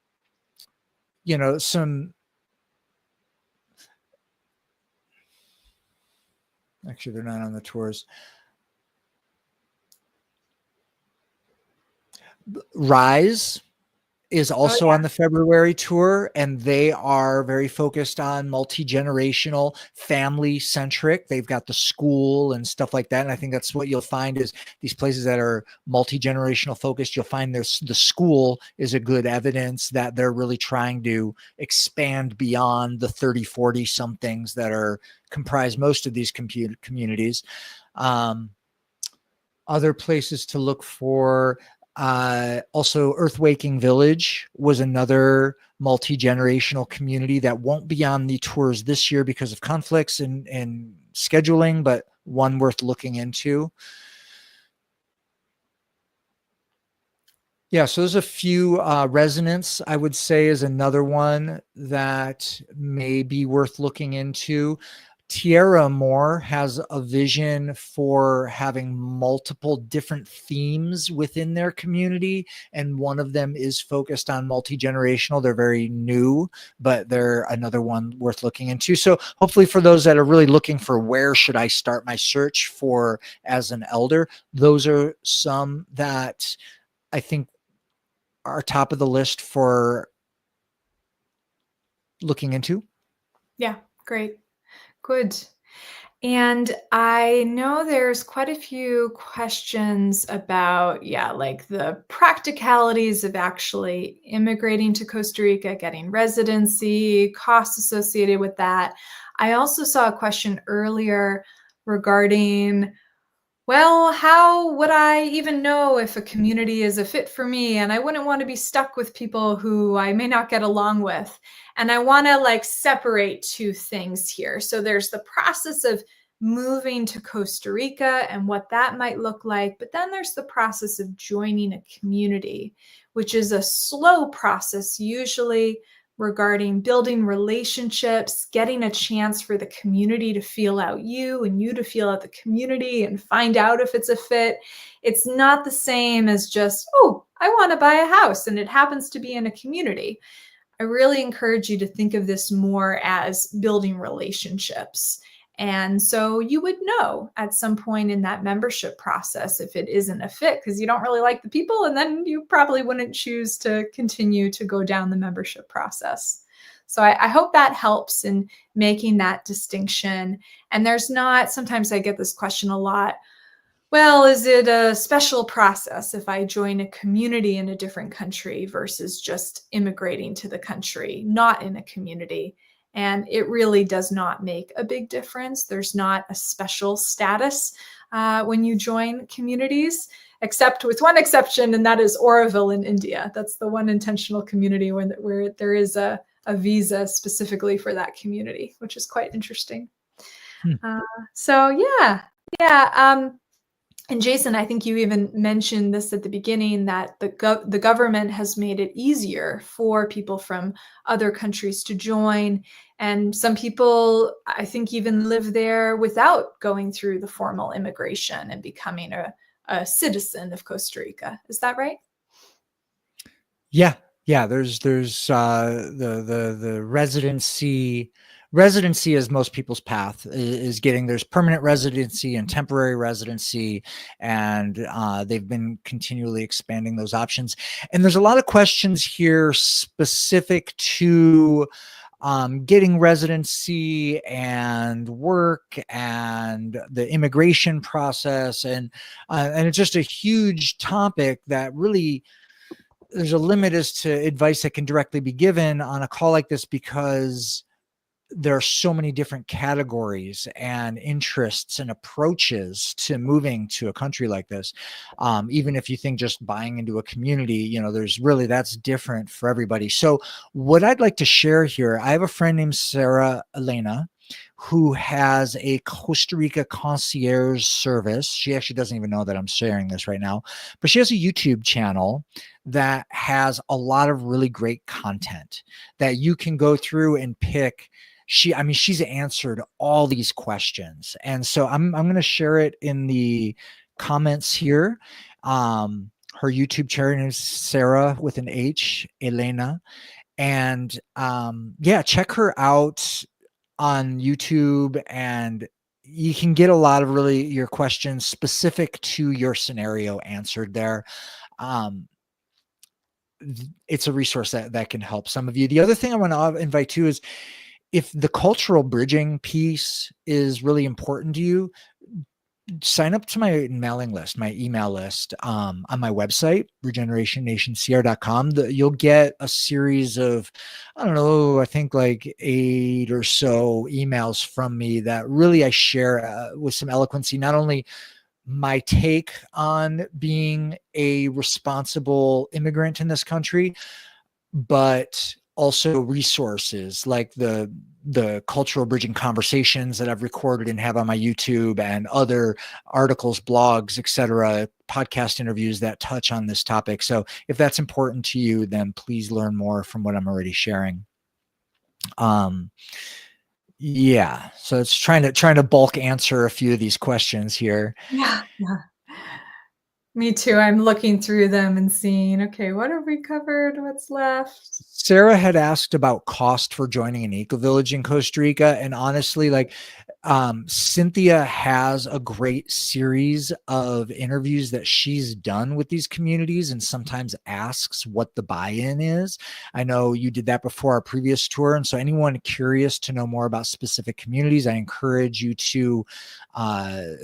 actually they're not on the tours. Rise is also on the February tour, and they are very focused on multi-generational, family-centric. They've got the school and stuff like that. And I think that's what you'll find is these places that are multi-generational focused, you'll find the school is a good evidence that they're really trying to expand beyond the 30, 40 somethings that are comprise most of these communities. Other places to look for, also Earthwaking Village was another multi-generational community that won't be on the tours this year because of conflicts and scheduling, but one worth looking into. Yeah, so there's a few. Resonance, I would say, is another one that may be worth looking into. Tierra Moore has a vision for having multiple different themes within their community, and one of them is focused on multi-generational. They're very new, but they're another one worth looking into. So hopefully for those that are really looking for where should I start my search for as an elder, those are some that I think are top of the list for looking into. Yeah, great. Good. And I know there's quite a few questions about, like the practicalities of actually immigrating to Costa Rica, getting residency, costs associated with that. I also saw a question earlier regarding, well, how would I even know if a community is a fit for me? And I wouldn't want to be stuck with people who I may not get along with. And I want to separate two things here. So there's the process of moving to Costa Rica and what that might look like. But then there's the process of joining a community, which is a slow process, usually regarding building relationships, getting a chance for the community to feel out you and you to feel out the community and find out if it's a fit. It's not the same as just, oh, I want to buy a house and it happens to be in a community. I really encourage you to think of this more as building relationships. And so you would know at some point in that membership process if it isn't a fit because you don't really like the people, and then you probably wouldn't choose to continue to go down the membership process. So I hope that helps in making that distinction. And sometimes I get this question a lot. Well, is it a special process if I join a community in a different country versus just immigrating to the country, not in a community? And it really does not make a big difference. There's not a special status when you join communities, except with one exception, and that is Oroville in India. That's the one intentional community where there is a visa specifically for that community, which is quite interesting. And Jason, I think you even mentioned this at the beginning, that the government has made it easier for people from other countries to join. And some people, I think, even live there without going through the formal immigration and becoming a citizen of Costa Rica. Is that right? Yeah. There's the residency is most people's path is getting. There's permanent residency and temporary residency, and they've been continually expanding those options. And there's a lot of questions here specific to getting residency and work and the immigration process, and it's just a huge topic that really there's a limit as to advice that can directly be given on a call like this, because there are so many different categories and interests and approaches to moving to a country like this. Even if you think just buying into a community, you know, there's really, that's different for everybody. So what I'd like to share here, I have a friend named Sarah Elena who has a Costa Rica concierge service. She actually doesn't even know that I'm sharing this right now, but she has a YouTube channel that has a lot of really great content that you can go through and pick. She's answered all these questions. And so I'm going to share it in the comments here. Her YouTube channel is Sarah with an H, Elena. And yeah, check her out on YouTube, and you can get a lot of really your questions specific to your scenario answered there. It's a resource that can help some of you. The other thing I want to invite too is, if the cultural bridging piece is really important to you, sign up to my mailing list, my email list, on my website, regenerationnationscr.com. You'll get a series of, I don't know, I think like 8 or so emails from me that really I share with some eloquency, not only my take on being a responsible immigrant in this country, but also resources like the cultural bridging conversations that I've recorded and have on my YouTube, and other articles, blogs, etc., podcast interviews that touch on this topic. So if that's important to you, then please learn more from what I'm already sharing. Yeah, so it's trying to bulk answer a few of these questions here. Yeah. Me too. I'm looking through them and seeing, okay, what have we covered? What's left? Sarah had asked about cost for joining an eco-village in Costa Rica. And honestly, like, Cynthia has a great series of interviews that she's done with these communities, and sometimes asks what the buy-in is. I know you did that before our previous tour. And so anyone curious to know more about specific communities, I encourage you to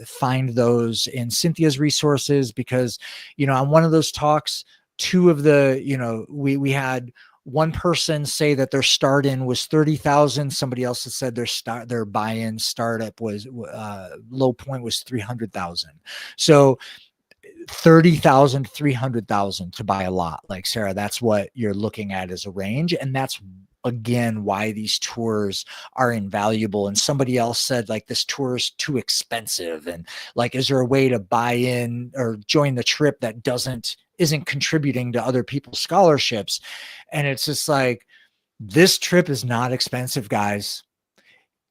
find those in Cynthia's resources, because, you know, on one of those talks, two of the, you know, we had one person say that their start-in was 30,000. Somebody else has said their buy-in startup was low point was 300,000. So 30,000, 300,000 to buy a lot. Like, Sarah, that's what you're looking at as a range. And that's, again, why these tours are invaluable. And somebody else said, like, this tour is too expensive. And like, is there a way to buy in or join the trip that isn't contributing to other people's scholarships? And it's just like, this trip is not expensive, guys.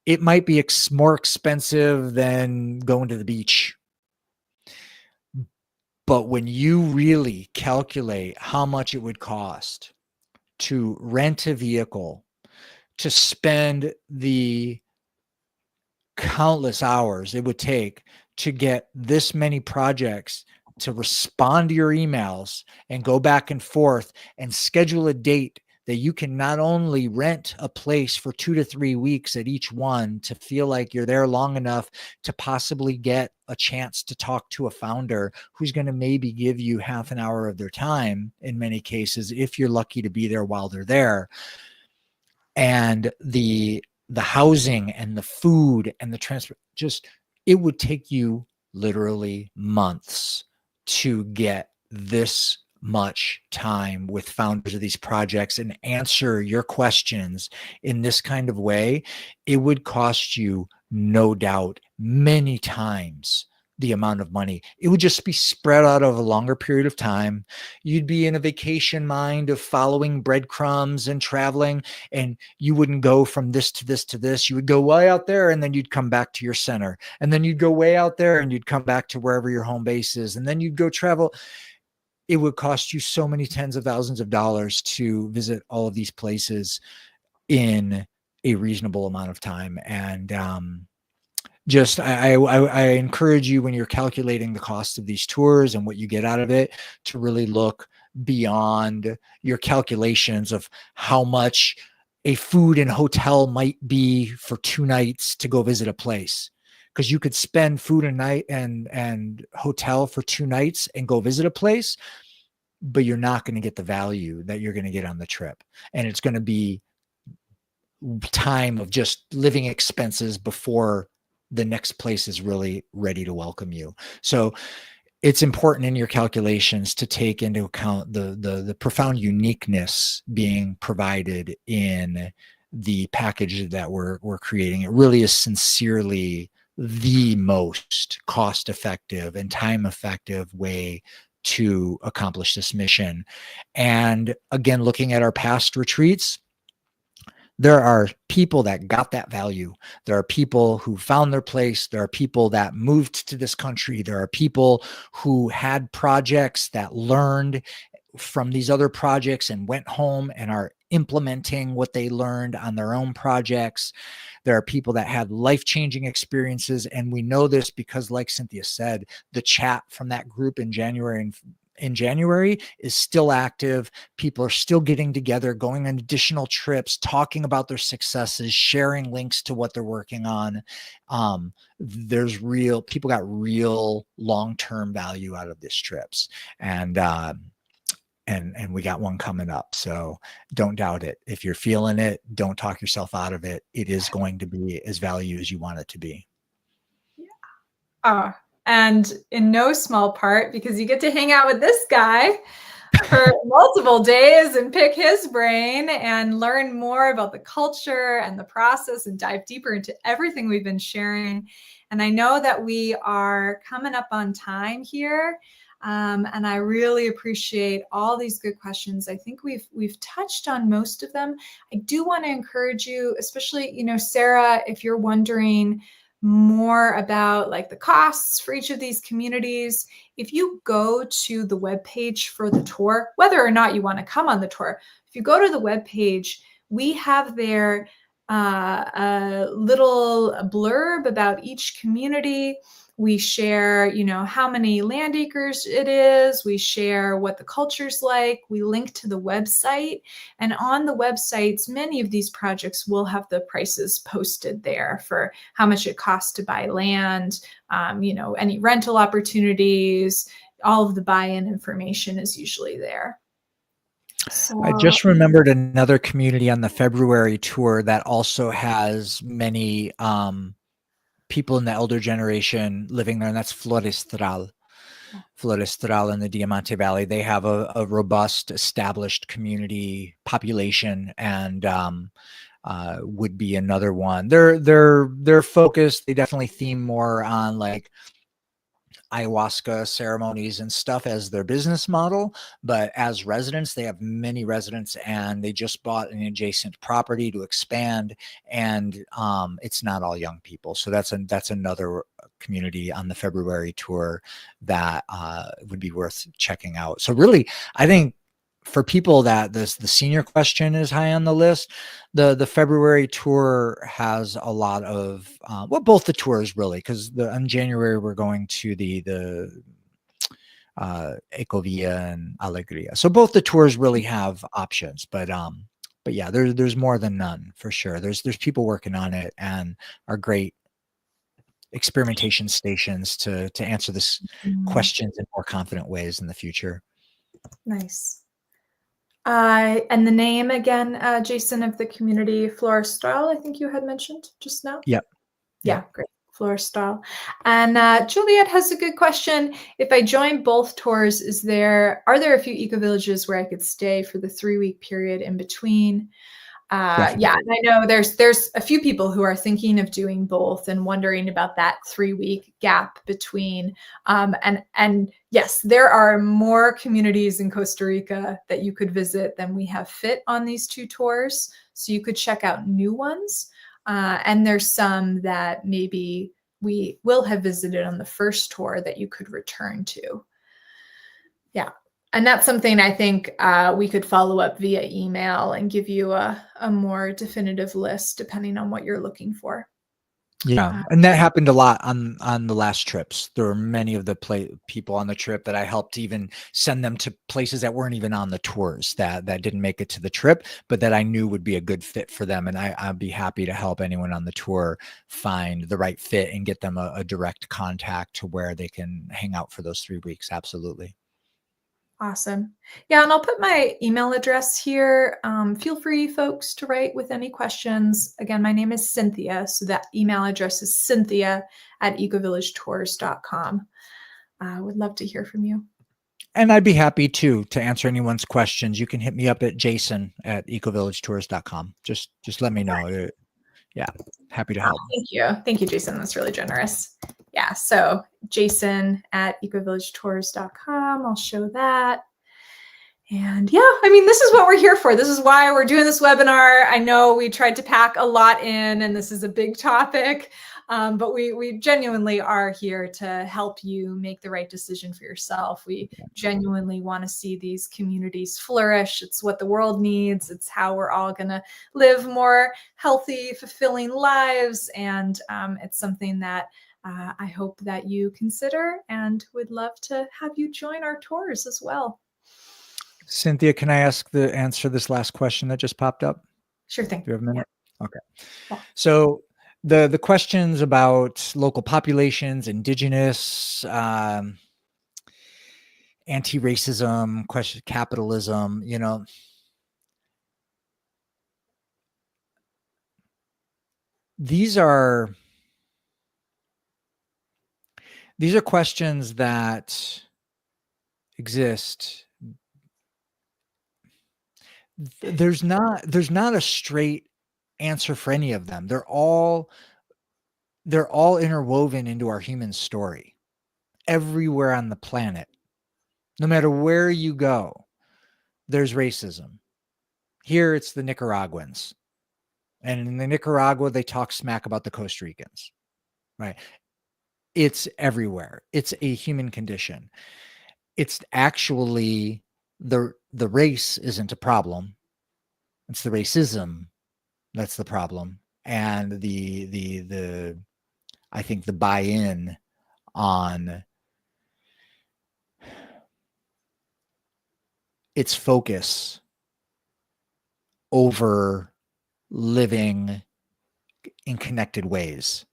It might be more expensive than going to the beach. But when you really calculate how much it would cost to rent a vehicle, to spend the countless hours it would take to get this many projects to respond to your emails and go back and forth and schedule a date that you can not only rent a place for 2 to 3 weeks at each one to feel like you're there long enough to possibly get a chance to talk to a founder who's going to maybe give you half an hour of their time in many cases, if you're lucky to be there while they're there. And the housing and the food and the transport, just, it would take you literally months to get this much time with founders of these projects and answer your questions in this kind of way. It would cost you, no doubt, many times the amount of money. It would just be spread out over a longer period of time. You'd be in a vacation mind of following breadcrumbs and traveling, and you wouldn't go from this to this to this. You would go way out there, and then you'd come back to your center, and then you'd go way out there, and you'd come back to wherever your home base is, and then you'd go travel. It would cost you so many tens of thousands of dollars to visit all of these places in a reasonable amount of time. And just I encourage you, when you're calculating the cost of these tours and what you get out of it, to really look beyond your calculations of how much a food and hotel might be for 2 nights to go visit a place. Because you could spend food and night and hotel for 2 nights and go visit a place but you're not going to get the value that you're going to get on the trip. And it's going to be time of just living expenses before the next place is really ready to welcome you. So it's important in your calculations to take into account the profound uniqueness being provided in the package that we're creating. It really is sincerely the most cost-effective and time-effective way to accomplish this mission. And again, looking at our past retreats, there are people that got that value. There are people who found their place. There are people that moved to this country. There are people who had projects that learned from these other projects and went home and are implementing what they learned on their own projects. There are people that had life-changing experiences. And we know this because, like Cynthia said, the chat from that group in January is still active. People are still getting together, going on additional trips, talking about their successes, sharing links to what they're working on. People got real long-term value out of these trips. And we got one coming up. So don't doubt it. If you're feeling it, don't talk yourself out of it. It is going to be as value as you want it to be. Yeah. And in no small part, because you get to hang out with this guy for multiple days and pick his brain and learn more about the culture and the process and dive deeper into everything we've been sharing. And I know that we are coming up on time here. And I really appreciate all these good questions. I think we've touched on most of them. I do want to encourage you, especially, Sarah, if you're wondering more about like the costs for each of these communities, if you go to the webpage for the tour, whether or not you want to come on the tour, if you go to the webpage, we have there a little blurb about each community. We share, how many land acres it is. We share what the culture's like. We link to the website. And on the websites, many of these projects will have the prices posted there for how much it costs to buy land, any rental opportunities, all of the buy-in information is usually there. So, I just remembered another community on the February tour that also has many people in the elder generation living there, and that's Florestral. Florestral in the Diamante Valley. They have a robust, established community population, and would be another one. They're focused. They definitely theme more on like ayahuasca ceremonies and stuff as their business model, but as residents, they have many residents, and they just bought an adjacent property to expand, and it's not all young people. So that's another community on the February tour that would be worth checking out. So really, I think for people that the senior question is high on the list, the February tour has a lot of both the tours really, because in January we're going to the Ecovillage and Alegria. So both the tours really have options, but yeah, there's more than none for sure. There's people working on it and are great experimentation stations to answer this questions in more confident ways in the future. Nice. And the name again, Jason, of the community, Florestral, I think you had mentioned just now. Yep. Yeah, great. Florestral. And Juliet has a good question. If I join both tours, are there a few eco-villages where I could stay for the 3-week period in between? Yeah, and I know there's a few people who are thinking of doing both and wondering about that 3-week gap between. And yes, there are more communities in Costa Rica that you could visit than we have fit on these 2 tours. So you could check out new ones. And there's some that maybe we will have visited on the first tour that you could return to. Yeah. And that's something I think we could follow up via email and give you a more definitive list depending on what you're looking for. Yeah, and that happened a lot on the last trips. There were many of the people on the trip that I helped even send them to places that weren't even on the tours that didn't make it to the trip, but that I knew would be a good fit for them. And I'd be happy to help anyone on the tour find the right fit and get them a direct contact to where they can hang out for those 3 weeks. Absolutely. Awesome. Yeah, and I'll put my email address here. Feel free, folks, to write with any questions. Again, my name is Cynthia, so that email address is cynthia@ecovillagetours.com. I would love to hear from you. And I'd be happy to answer anyone's questions. You can hit me up at jason@ecovillagetours.com. Just let me know. Yeah, happy to help. Thank you. Thank you, Jason. That's really generous. Yeah, so jason@ecovillagetours.com. I'll show that. And yeah, I mean, this is what we're here for. This is why we're doing this webinar. I know we tried to pack a lot in, and this is a big topic, but we genuinely are here to help you make the right decision for yourself. We genuinely want to see these communities flourish. It's what the world needs. It's how we're all going to live more healthy, fulfilling lives. And it's something that I hope that you consider, and would love to have you join our tours as well. Cynthia, can I answer this last question that just popped up? Sure thing. Do you have a minute? Yeah. Okay. Yeah. So the questions about local populations, indigenous, anti-racism, capitalism, these are questions that exist. There's not a straight answer for any of them. They're all interwoven into our human story everywhere on the planet. No matter where you go, there's racism. Here it's the Nicaraguans. And in the Nicaragua, they talk smack about the Costa Ricans, right? It's everywhere. It's a human condition. It's actually the race isn't a problem. It's the racism that's the problem. And I think the buy-in on its focus over living in connected ways.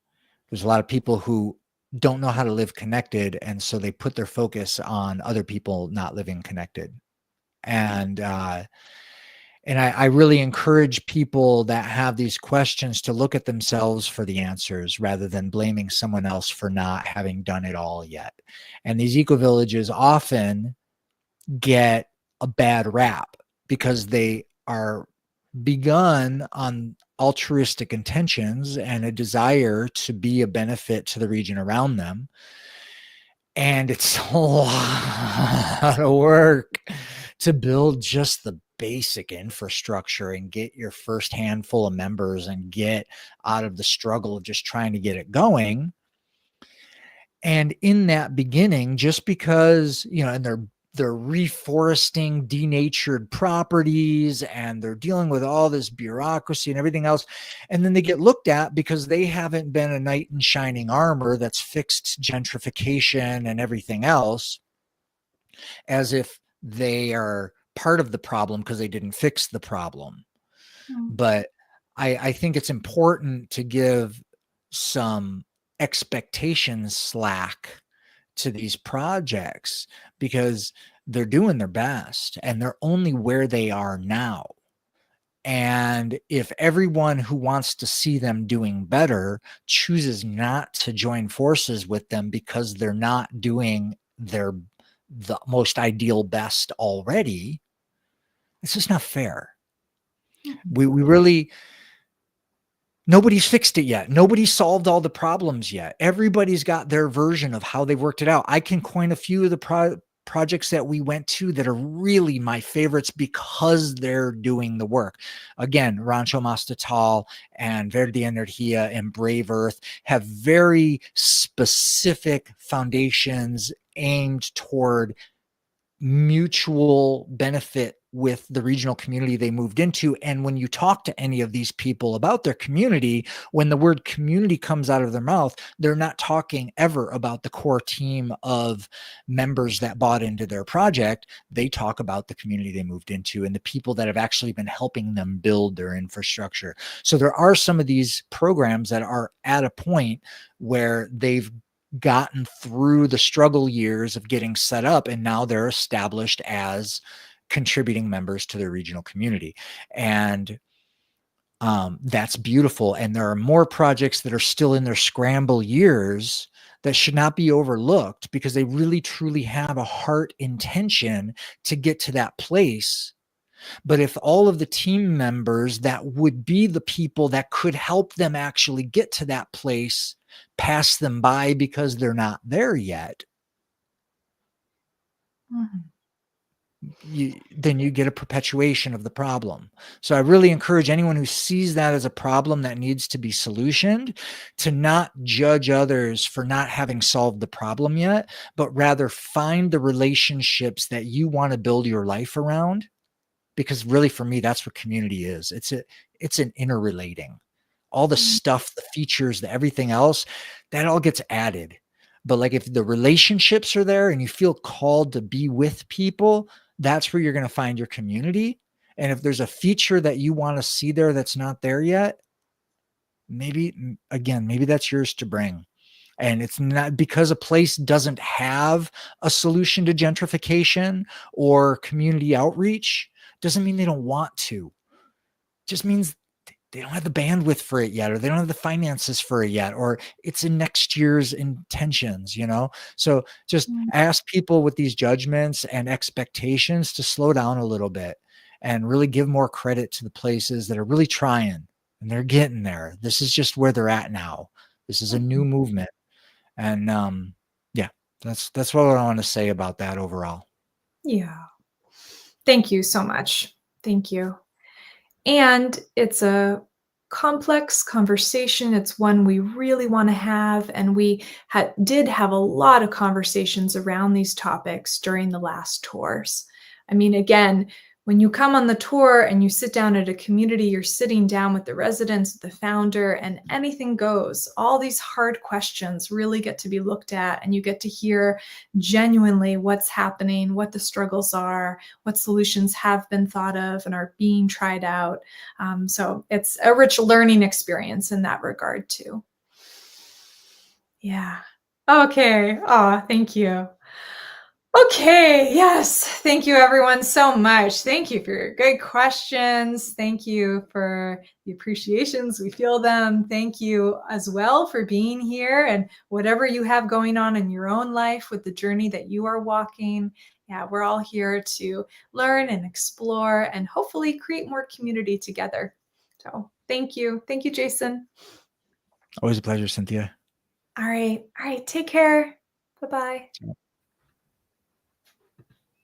There's a lot of people who don't know how to live connected, and so they put their focus on other people not living connected. And I really encourage people that have these questions to look at themselves for the answers rather than blaming someone else for not having done it all yet. And these eco-villages often get a bad rap because they are begun on altruistic intentions and a desire to be a benefit to the region around them. And it's a lot of work to build just the basic infrastructure and get your first handful of members and get out of the struggle of just trying to get it going. And in that beginning, just because, and they're reforesting denatured properties and they're dealing with all this bureaucracy and everything else. And then they get looked at because they haven't been a knight in shining armor that's fixed gentrification and everything else, as if they are part of the problem because they didn't fix the problem. But I think it's important to give some expectations slack to these projects because they're doing their best and they're only where they are now. And if everyone who wants to see them doing better chooses not to join forces with them because they're not doing the most ideal best already, it's just not fair. We really, nobody's fixed it yet. Nobody's solved all the problems yet. Everybody's got their version of how they worked it out. I can coin a few of the projects that we went to that are really my favorites because they're doing the work. Again, Rancho Mastatal and Verde Energia and Brave Earth have very specific foundations aimed toward mutual benefit with the regional community they moved into. And when you talk to any of these people about their community, when the word community comes out of their mouth, they're not talking ever about the core team of members that bought into their project. They talk about the community they moved into and the people that have actually been helping them build their infrastructure. So there are some of these programs that are at a point where they've gotten through the struggle years of getting set up, and now they're established as contributing members to their regional community. And that's beautiful. And there are more projects that are still in their scramble years that should not be overlooked, because they really truly have a heart intention to get to that place. But if all of the team members that would be the people that could help them actually get to that place pass them by because they're not there yet, then you get a perpetuation of the problem. So I really encourage anyone who sees that as a problem that needs to be solutioned to not judge others for not having solved the problem yet, but rather find the relationships that you want to build your life around. Because really, for me, that's what community is. It's an interrelating. All the stuff, the features, the everything else, that all gets added. But like, if the relationships are there and you feel called to be with people, that's where you're going to find your community. And if there's a feature that you want to see there that's not there yet, maybe that's yours to bring. And it's not because a place doesn't have a solution to gentrification or community outreach, doesn't mean they don't want to. It just means they don't have the bandwidth for it yet, or they don't have the finances for it yet, or it's in next year's intentions, So just ask people with these judgments and expectations to slow down a little bit and really give more credit to the places that are really trying, and they're getting there. This is just where they're at now. This is a new movement. And yeah, that's what I want to say about that overall. Yeah. Thank you so much. Thank you. And it's a complex conversation. It's one we really want to have. And we did have a lot of conversations around these topics during the last tours. I mean, again, when you come on the tour and you sit down at a community, you're sitting down with the residents, the founder, and anything goes. All these hard questions really get to be looked at, and you get to hear genuinely what's happening, what the struggles are, what solutions have been thought of and are being tried out. So it's a rich learning experience in that regard too. Yeah. Okay. Oh, thank you. Okay, yes. Thank you, everyone, so much. Thank you for your good questions. Thank you for the appreciations. We feel them. Thank you as well for being here, and whatever you have going on in your own life with the journey that you are walking. Yeah, we're all here to learn and explore and hopefully create more community together. So thank you. Thank you, Jason. Always a pleasure, Cynthia. All right. All right. Take care. Bye-bye.